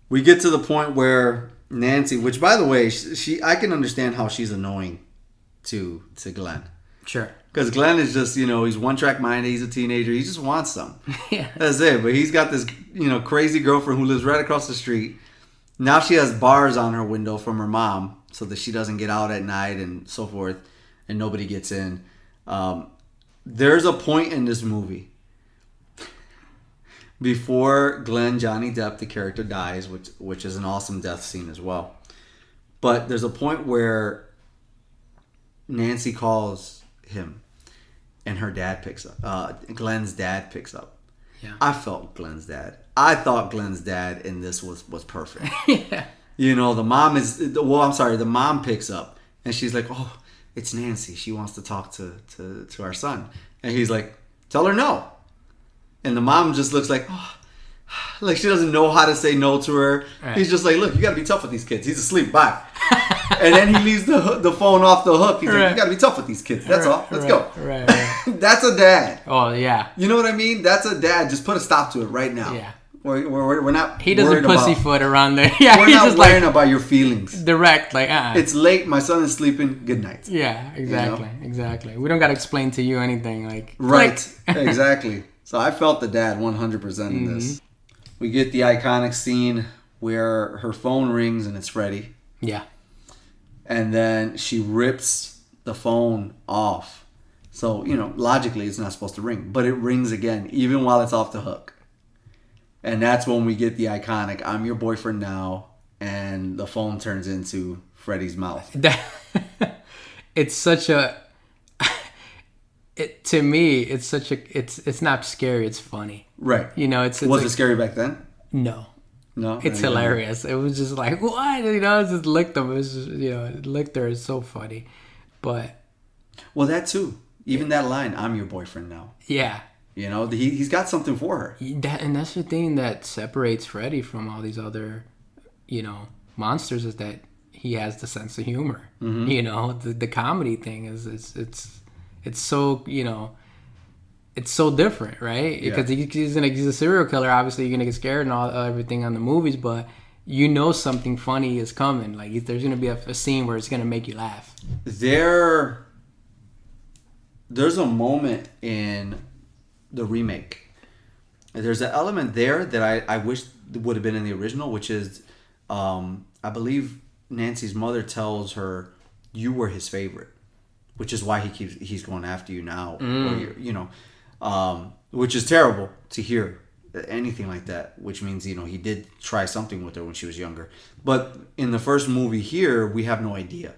We get to the point where Nancy, which by the way, I can understand how she's annoying to Glenn. Sure. Because Glenn is just, he's one-track minded. He's a teenager. He just wants some. Yeah. That's it. But he's got this, crazy girlfriend who lives right across the street. Now she has bars on her window from her mom so that she doesn't get out at night and so forth, and nobody gets in. There's a point in this movie before Johnny Depp, the character, dies, which is an awesome death scene as well. But there's a point where Nancy calls him, and her dad picks up. Glenn's dad picks up. Yeah. I felt Glenn's dad. I thought Glenn's dad in this was perfect. Yeah. The mom picks up, and she's like, "Oh, it's Nancy. She wants to talk to our son." And he's like, "Tell her no." And the mom just looks like, oh, like she doesn't know how to say no to her. Right. He's just like, "Look, you got to be tough with these kids. He's asleep. Bye." And then he leaves the phone off the hook. He's like, "You got to be tough with these kids. That's all. Let's go." Right. That's a dad. Oh, yeah. You know what I mean? That's a dad. Just put a stop to it right now. Yeah. We're not. He doesn't pussyfoot around there. Yeah, we're not worrying about your feelings. Direct, like, It's late. My son is sleeping. Good night. Yeah, exactly. Exactly. We don't got to explain to you anything. Like, right. Exactly. So I felt the dad 100% in this. We get the iconic scene where her phone rings and it's Freddie. Yeah. And then she rips the phone off. So, logically it's not supposed to ring. But it rings again, even while it's off the hook. And that's when we get the iconic, "I'm your boyfriend now." And the phone turns into Freddie's mouth. It's such a... to me, it's such a... It's not scary, it's funny. Right. It's Was it scary back then? No. No? It's hilarious. It was just like, what? It just licked them. It was just, it licked her. It's so funny. But... Well, that too. Even that line, "I'm your boyfriend now." Yeah. He's got something for her. And that's the thing that separates Freddy from all these other, monsters, is that he has the sense of humor. Mm-hmm. The comedy thing is it's so, it's so different, right? Because he's a serial killer. Obviously, you're gonna get scared and all everything on the movies, but you know something funny is coming. Like there's gonna be a scene where it's gonna make you laugh. There's a moment in the remake. There's an element there that I wish would have been in the original, which is, I believe Nancy's mother tells her, "You were his favorite," which is why he's going after you now, or which is terrible to hear anything like that. Which means he did try something with her when she was younger. But in the first movie here, we have no idea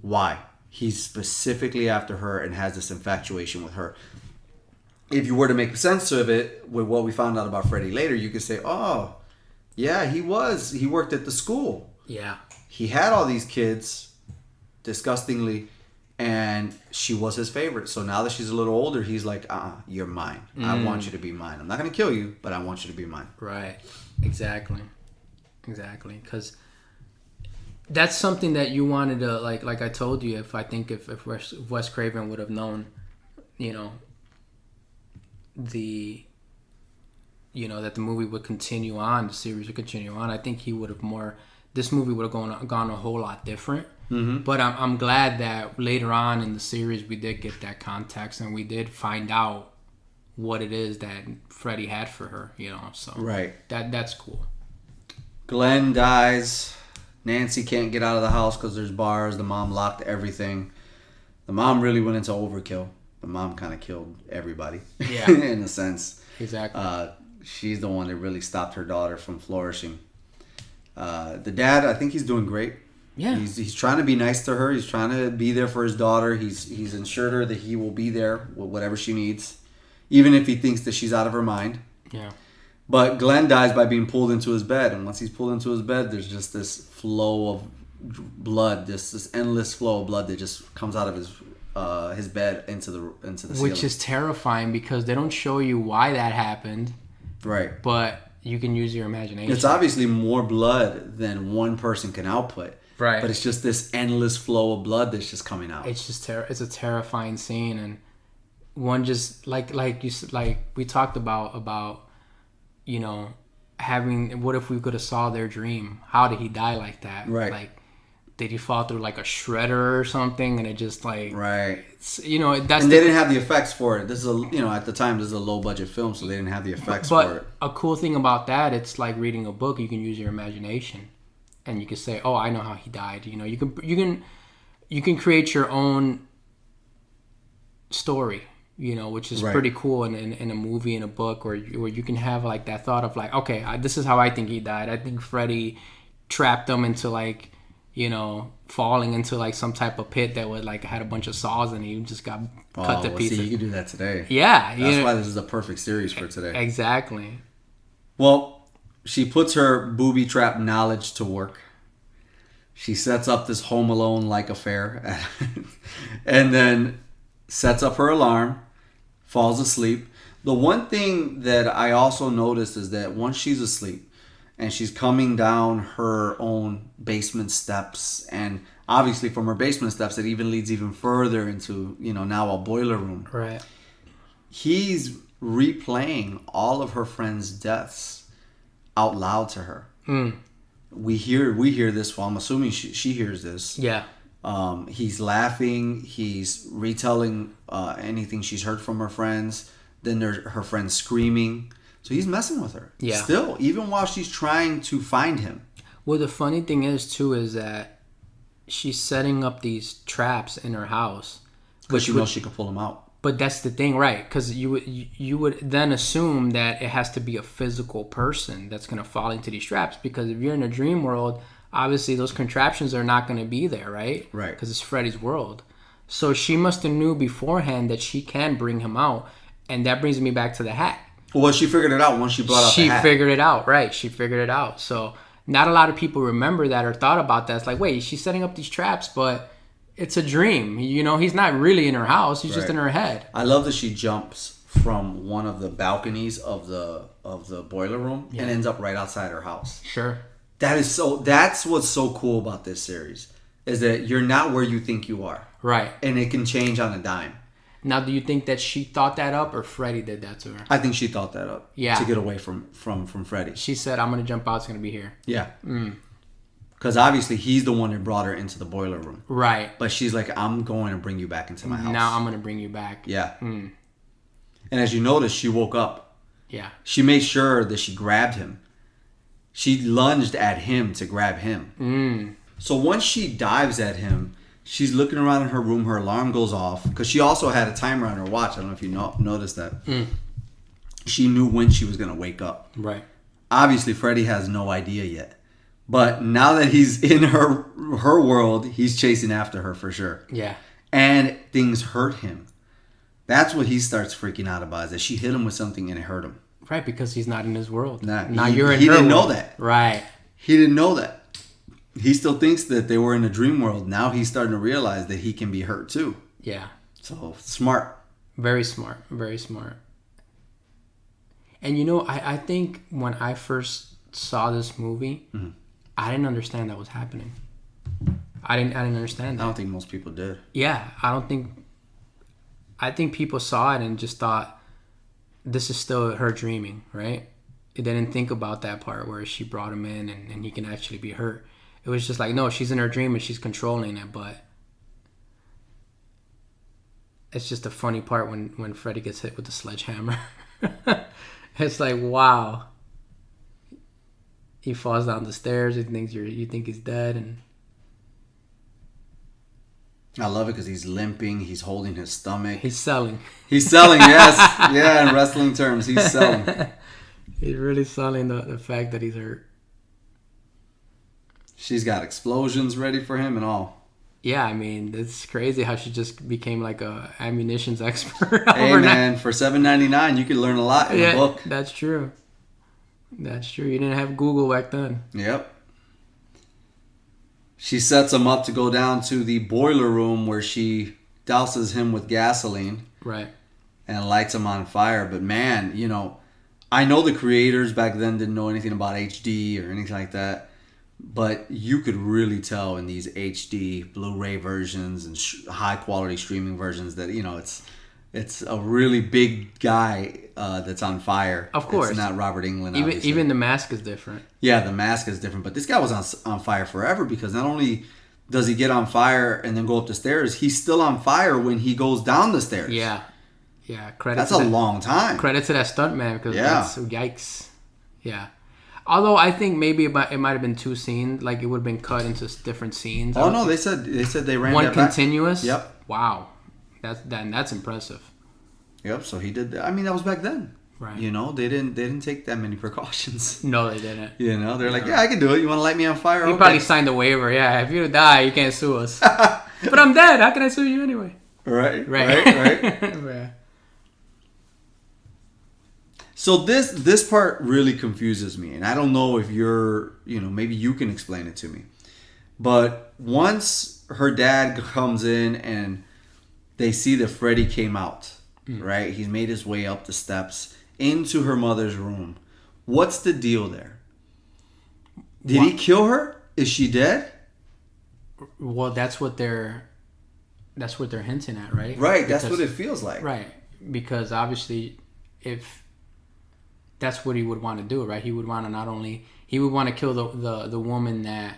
why he's specifically after her and has this infatuation with her. If you were to make sense of it with what we found out about Freddy later, you could say, "Oh, yeah, he worked at the school. Yeah, he had all these kids, disgustingly." And she was his favorite. So now that she's a little older, he's like, you're mine. I want you to be mine. I'm not going to kill you, but I want you to be mine. Right. Exactly. Because that's something that you wanted to, like I told you, if Wes Craven would have known, that the movie would continue on, the series would continue on, I think he would have this movie would have gone a whole lot different. Mm-hmm. But I'm glad that later on in the series we did get that context and we did find out what it is that Freddy had for her, So right, that's cool. Glenn dies. Nancy can't get out of the house because there's bars. The mom locked everything. The mom really went into overkill. The mom kind of killed everybody. Yeah, in a sense. Exactly. She's the one that really stopped her daughter from flourishing. The dad, I think he's doing great. Yeah, he's trying to be nice to her. He's trying to be there for his daughter. He's assured her that he will be there with whatever she needs, even if he thinks that she's out of her mind. Yeah. But Glenn dies by being pulled into his bed, and once he's pulled into his bed, there's just this flow of blood, this endless flow of blood that just comes out of his bed into the ceiling. Which is terrifying because they don't show you why that happened. Right. But you can use your imagination. It's obviously more blood than one person can output. Right. But it's just this endless flow of blood that's just coming out. It's just it's a terrifying scene, and one just like we talked about having, what if we could have saw their dream? How did he die like that? Right. Like, did he fall through like a shredder or something, and it just like right. That's and they didn't have the effects for it. This is at the time this is a low budget film, so they didn't have the effects for it. But a cool thing about that, it's like reading a book. You can use your imagination. And you can say, "Oh, I know how he died." You can create your own story, which is pretty cool in a movie, in a book, where you can have like that thought of like, okay, this is how I think he died. I think Freddy trapped him into like, falling into like some type of pit that would like had a bunch of saws and he just got cut to pieces. See, you can do that today. Yeah, that's why this is a perfect series for today. Exactly. Well, she puts her booby trap knowledge to work. She sets up this Home Alone-like affair and then sets up her alarm, falls asleep. The one thing that I also noticed is that once she's asleep and she's coming down her own basement steps, and obviously from her basement steps it even leads even further into, now a boiler room. Right. He's replaying all of her friends' deaths out loud to her. We hear this. Well, I'm assuming she hears this. Yeah. He's laughing. He's retelling anything she's heard from her friends. Then there's her friends screaming. So he's messing with her. Yeah. Still, even while she's trying to find him. Well, the funny thing is too is that she's setting up these traps in her house, because she knows she could pull them out. But that's the thing, right? Because you would then assume that it has to be a physical person that's going to fall into these traps. Because if you're in a dream world, obviously those contraptions are not going to be there, right? Right. Because it's Freddy's world. So she must have knew beforehand that she can bring him out. And that brings me back to the hat. Well, she figured it out once she brought out the hat. She figured it out, right. She figured it out. So not a lot of people remember that or thought about that. It's like, wait, she's setting up these traps, but it's a dream. He's not really in her house. He's just in her head. I love that she jumps from one of the balconies of the boiler room and ends up right outside her house. Sure. That's what's so cool about this series, is that you're not where you think you are. Right. And it can change on a dime. Now, do you think that she thought that up or Freddy did that to her? I think she thought that up. Yeah. To get away from Freddy. She said, I'm going to jump out. It's going to be here. Yeah. Because obviously he's the one that brought her into the boiler room. Right. But she's like, I'm going to bring you back into my house. Now I'm going to bring you back. Yeah. And as you notice, she woke up. Yeah. She made sure that she grabbed him. She lunged at him to grab him. So once she dives at him, she's looking around in her room. Her alarm goes off because she also had a timer on her watch. I don't know if you noticed that. She knew when she was going to wake up. Right. Obviously, Freddy has no idea yet. But now that he's in her world, he's chasing after her for sure. Yeah. And things hurt him. That's what he starts freaking out about, is that she hit him with something and it hurt him. Right, because he's not in his world. Now you're in he her didn't world. know that. Right. He didn't know that. He still thinks that they were in a dream world. Now he's starting to realize that he can be hurt too. Yeah. So, smart. Very smart. Very smart. And you know, I think when I first saw this movie, I didn't understand that was happening. I didn't understand that. I don't think most people did. Yeah, I think people saw it and just thought this is still her dreaming, right? They didn't think about that part where she brought him in and he can actually be hurt. It was just like, no, she's in her dream and she's controlling it, but it's just a funny part when Freddy gets hit with the sledgehammer. It's like, wow. He falls down the stairs. He thinks you think he's dead, and I love it because he's limping. He's holding his stomach. he's selling. He's selling, yes. Yeah, in wrestling terms, he's selling. He's really selling the fact that he's hurt. She's got explosions ready for him and all. Yeah, I mean, it's crazy how she just became like a ammunitions expert. Hey, man, for $7.99, you could learn a lot in a book. That's true. That's true. You didn't have Google back then. Yep. She sets him up to go down to the boiler room where she douses him with gasoline. Right. And lights him on fire. But man, you know, I know the creators back then didn't know anything about HD or anything like that. But you could really tell in these HD Blu-ray versions and high quality streaming versions that, you know, it's a really big guy that's on fire. Of course. It's not Robert Englund, Even the mask is different. Yeah, the mask is different. But this guy was on fire forever because not only does he get on fire and then go up the stairs, he's still on fire when he goes down the stairs. Yeah. Yeah. That's a long time. Credit to that stuntman because that's yikes. Yeah. Although I think maybe it might have been two scenes, like it would have been cut into different scenes. Oh no, they said they ran one that back. continuous. Yep. Wow, that's impressive. Yep. So he did. I mean, that was back then. Right. You know, they didn't take that many precautions. No, they didn't. You know, they're like, yeah, I can do it. You want to light me on fire? He Okay. probably signed the waiver. Yeah, if you die, you can't sue us. But I'm dead. How can I sue you anyway? Right. Yeah. So this part really confuses me, and I don't know if maybe you can explain it to me. But once her dad comes in and they see that Freddy came out, right? He's made his way up the steps into her mother's room. What's the deal there? Did he kill her? Is she dead? Well, that's what they're hinting at, right? Right. That's what it feels like. Right. Because obviously, if that's what he would want to do, right? He would want to kill the woman that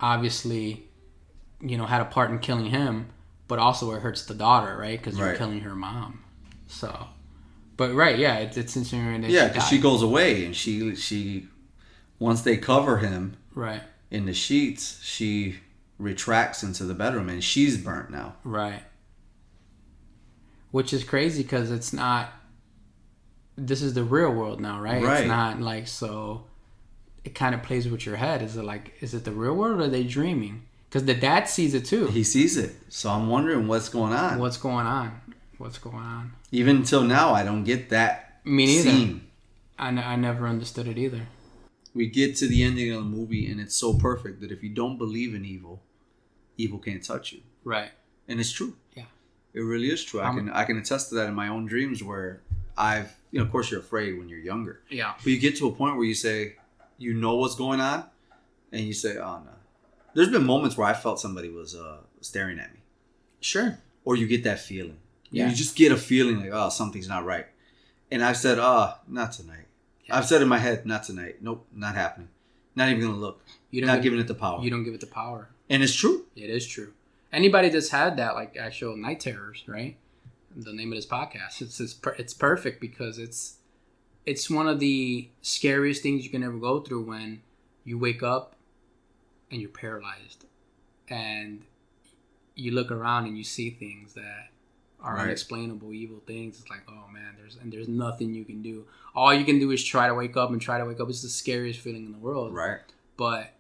obviously, had a part in killing him, but also it hurts the daughter, right? Because you're killing her mom. So, but right, yeah, it's insinuating that because she goes away and she once they cover him right in the sheets, she retracts into the bedroom and she's burnt now. Right. Which is crazy because it's not. This is the real world now, right? Right. It's not like so. It kind of plays with your head. Is it the real world or are they dreaming? Because the dad sees it too. He sees it, so I'm wondering what's going on. What's going on? Even until now, I don't get that. Me neither. Scene. I never understood it either. We get to the ending of the movie, and it's so perfect that if you don't believe in evil, evil can't touch you. Right. And it's true. Yeah. It really is true. I can attest to that in my own dreams where I've, of course you're afraid when you're younger. Yeah. But you get to a point where you say, you know what's going on, and you say, oh no. There's been moments where I felt somebody was staring at me. Sure. Or you get that feeling. You just get a feeling like, oh, something's not right. And I've said, not tonight. Yeah. I've said in my head, not tonight. Nope, not happening. Not even gonna look. Not giving it the power. You don't give it the power. And it's true. It is true. Anybody that's had that, like actual night terrors, right? The name of this podcast, it's perfect because it's one of the scariest things you can ever go through when you wake up and you're paralyzed and you look around and you see things that are unexplainable, evil things. It's like, oh man, there's nothing you can do. All you can do is try to wake up. It's the scariest feeling in the world. Right. But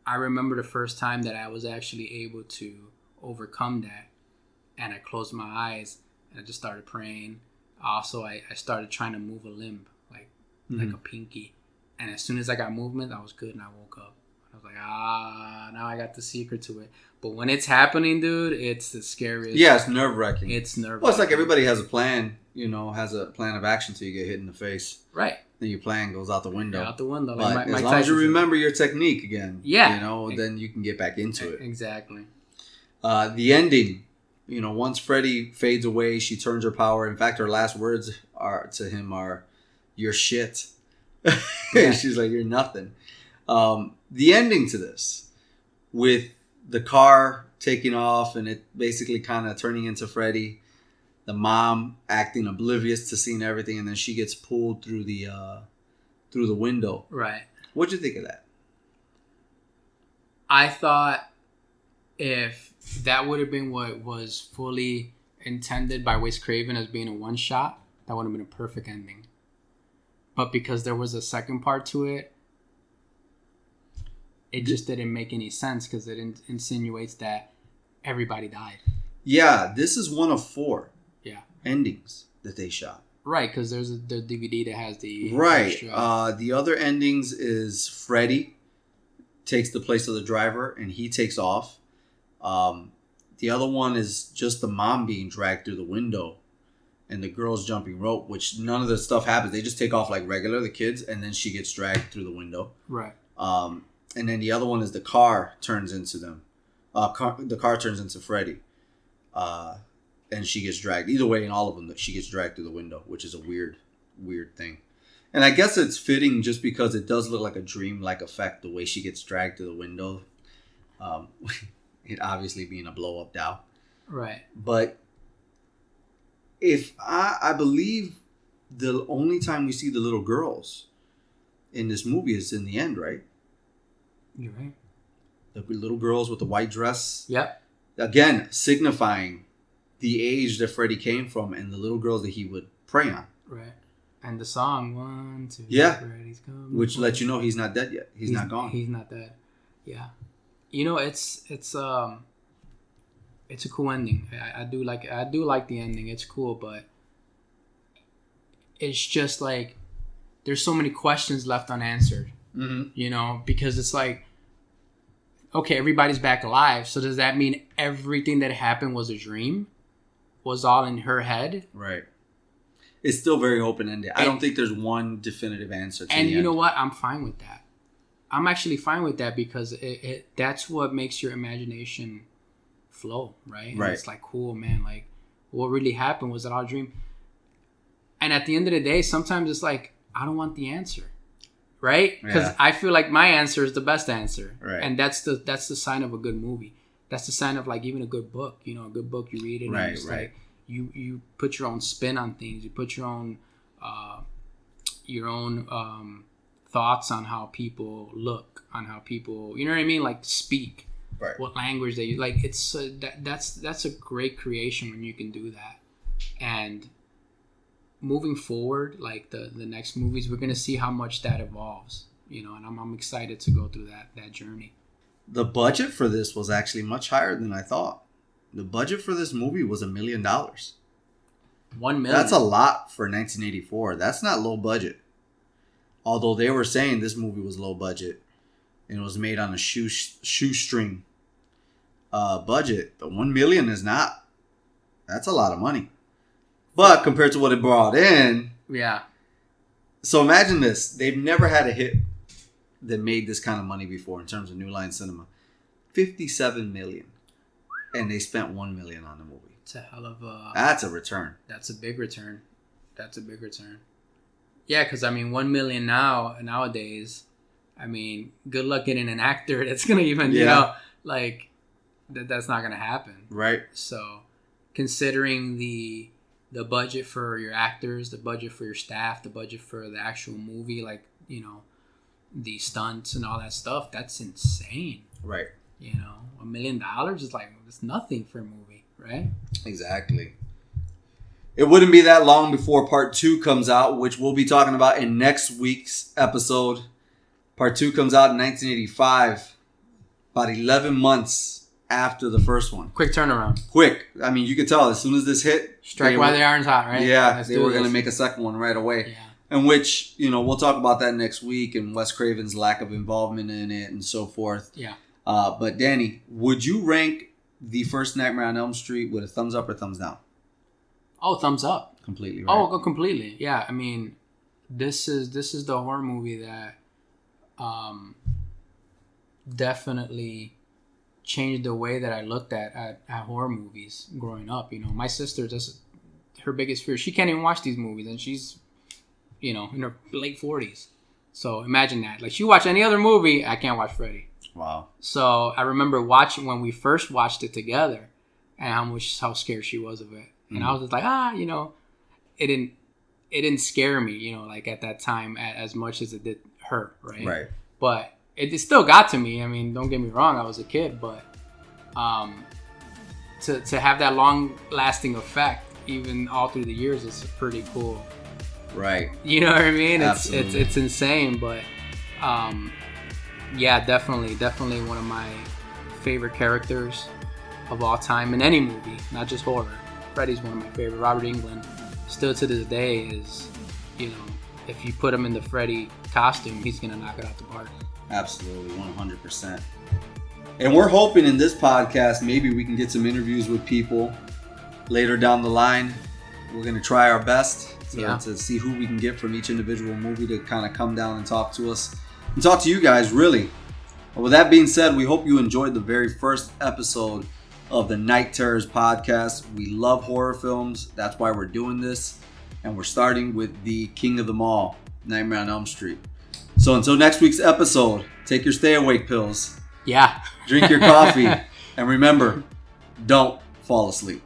I remember the first time that I was actually able to overcome that, and I closed my eyes and I just started praying. Also, I started trying to move a limb, like a pinky. And as soon as I got movement, I was good and I woke up. I was like, now I got the secret to it. But when it's happening, dude, it's the scariest. Yeah, it's nerve-wracking. It's nerve-wracking. Well, it's like everybody has a plan, has a plan of action till you get hit in the face. Right. Then your plan goes out the window. Yeah, out the window. But Like as long as you remember your technique again, then you can get back into it. Exactly. The ending, once Freddy fades away, she turns her power. In fact, her last words to him are, "You're shit." Yeah. She's like, "You're nothing." The ending to this, with the car taking off and it basically kind of turning into Freddy, the mom acting oblivious to seeing everything, and then she gets pulled through the window. Right. What'd you think of that? I thought if that would have been what was fully intended by Wes Craven as being a one shot, that would have been a perfect ending. But because there was a second part to it, it just didn't make any sense because it insinuates that everybody died. Yeah, this is one of 4 endings that they shot. Right, because there's the DVD that has the... Right. The other endings is Freddy takes the place of the driver and he takes off. The other one is just the mom being dragged through the window and the girls jumping rope, which none of the stuff happens. They just take off like regular, the kids, and then she gets dragged through the window. Right. And then the other one is the car turns into them. The car turns into Freddy. And she gets dragged. Either way, in all of them, she gets dragged through the window, which is a weird thing. And I guess it's fitting just because it does look like a dream-like effect, the way she gets dragged through the window. It obviously being a blow-up doll. Right. But if I believe the only time we see the little girls in this movie is in the end, right? You're right. The little girls with the white dress. Yep. Again, signifying the age that Freddy came from and the little girls that he would prey on. Right. And the song, 1, 2, yeah. Freddy's coming. Which lets you know he's not dead yet. He's not gone. He's not dead. Yeah. It's a cool ending. I do like the ending. It's cool, but it's just like there's so many questions left unanswered. Mm-hmm. Because it's like, okay, everybody's back alive. So does that mean everything that happened was a dream? Was all in her head? Right. It's still very open-ended. I don't think there's one definitive answer to And you know what? I'm fine with that. I'm actually fine with that because that's what makes your imagination flow, right? Right. And it's like, cool, man. Like, what really happened? Was it all a dream? And at the end of the day, sometimes it's like, I don't want the answer. Right? Because I feel like my answer is the best answer. Right. And that's the sign of a good movie. That's the sign of like even a good book. A good book, you read it and it's like you put your own spin on things. You put your own thoughts on how people look, on how people, you know what I mean? Like speak. Right. What language they use. Like it's that's a great creation when you can do that. And moving forward, like the next movies, we're gonna see how much that evolves, and I'm excited to go through that journey. The budget for this was actually much higher than I thought. The budget for this movie was $1 million. $1 million. That's a lot for 1984. That's not low budget. Although they were saying this movie was low budget and it was made on a shoestring budget, but $1 million is not. That's a lot of money. But compared to what it brought in, So imagine this: they've never had a hit that made this kind of money before in terms of New Line Cinema. $57 million, and they spent $1 million on the movie. It's a hell of a... That's a return. That's a big return. Yeah, because, I mean, 1 million nowadays, I mean, good luck getting an actor that's going to even, you know, like, that's not going to happen. Right. So, considering the budget for your actors, the budget for your staff, the budget for the actual movie, like, you know, the stunts and all that stuff, that's insane. Right. You know, $1 million is like, it's nothing for a movie, right? Exactly. It wouldn't be that long before part 2 comes out, which we'll be talking about in next week's episode. Part 2 comes out in 1985, about 11 months after the first one. Quick turnaround. Quick. I mean, you could tell as soon as this hit. Strike while the iron's hot, right? Yeah, they were going to make a second one right away. Yeah. In which, you know, we'll talk about that next week and Wes Craven's lack of involvement in it and so forth. Yeah. But Danny, would you rank the first Nightmare on Elm Street with a thumbs up or thumbs down? Oh, thumbs up. Completely, right? Oh, completely. Yeah, I mean, this is the horror movie that definitely changed the way that I looked at horror movies growing up. You know, my sister just, her biggest fear, she can't even watch these movies, and she's, you know, in her late 40s. So imagine that. Like, she watch any other movie, I can't watch Freddy. Wow. So I remember watching when we first watched it together, and how scared she was of it. And I was just like, you know, it didn't scare me, you know, like at that time as much as it did her, right? Right. But it still got to me. I mean, don't get me wrong, I was a kid, but to have that long lasting effect, even all through the years, is pretty cool. Right. You know what I mean? Absolutely. It's insane, but yeah, definitely one of my favorite characters of all time in any movie, not just horror. Freddy's one of my favorite. Robert Englund, still to this day, is, you know, if you put him in the Freddy costume, he's gonna knock it out the park. Absolutely, 100%. And we're hoping in this podcast maybe we can get some interviews with people later down the line. We're gonna try our best to see who we can get from each individual movie to kind of come down and talk to us and talk to you guys, really. But with that being said, we hope you enjoyed the very first episode of the Night Terrors podcast. We love horror films. That's why we're doing this. And we're starting with the king of them all, Nightmare on Elm Street. So until next week's episode, take your stay awake pills. Yeah. Drink your coffee. And remember, don't fall asleep.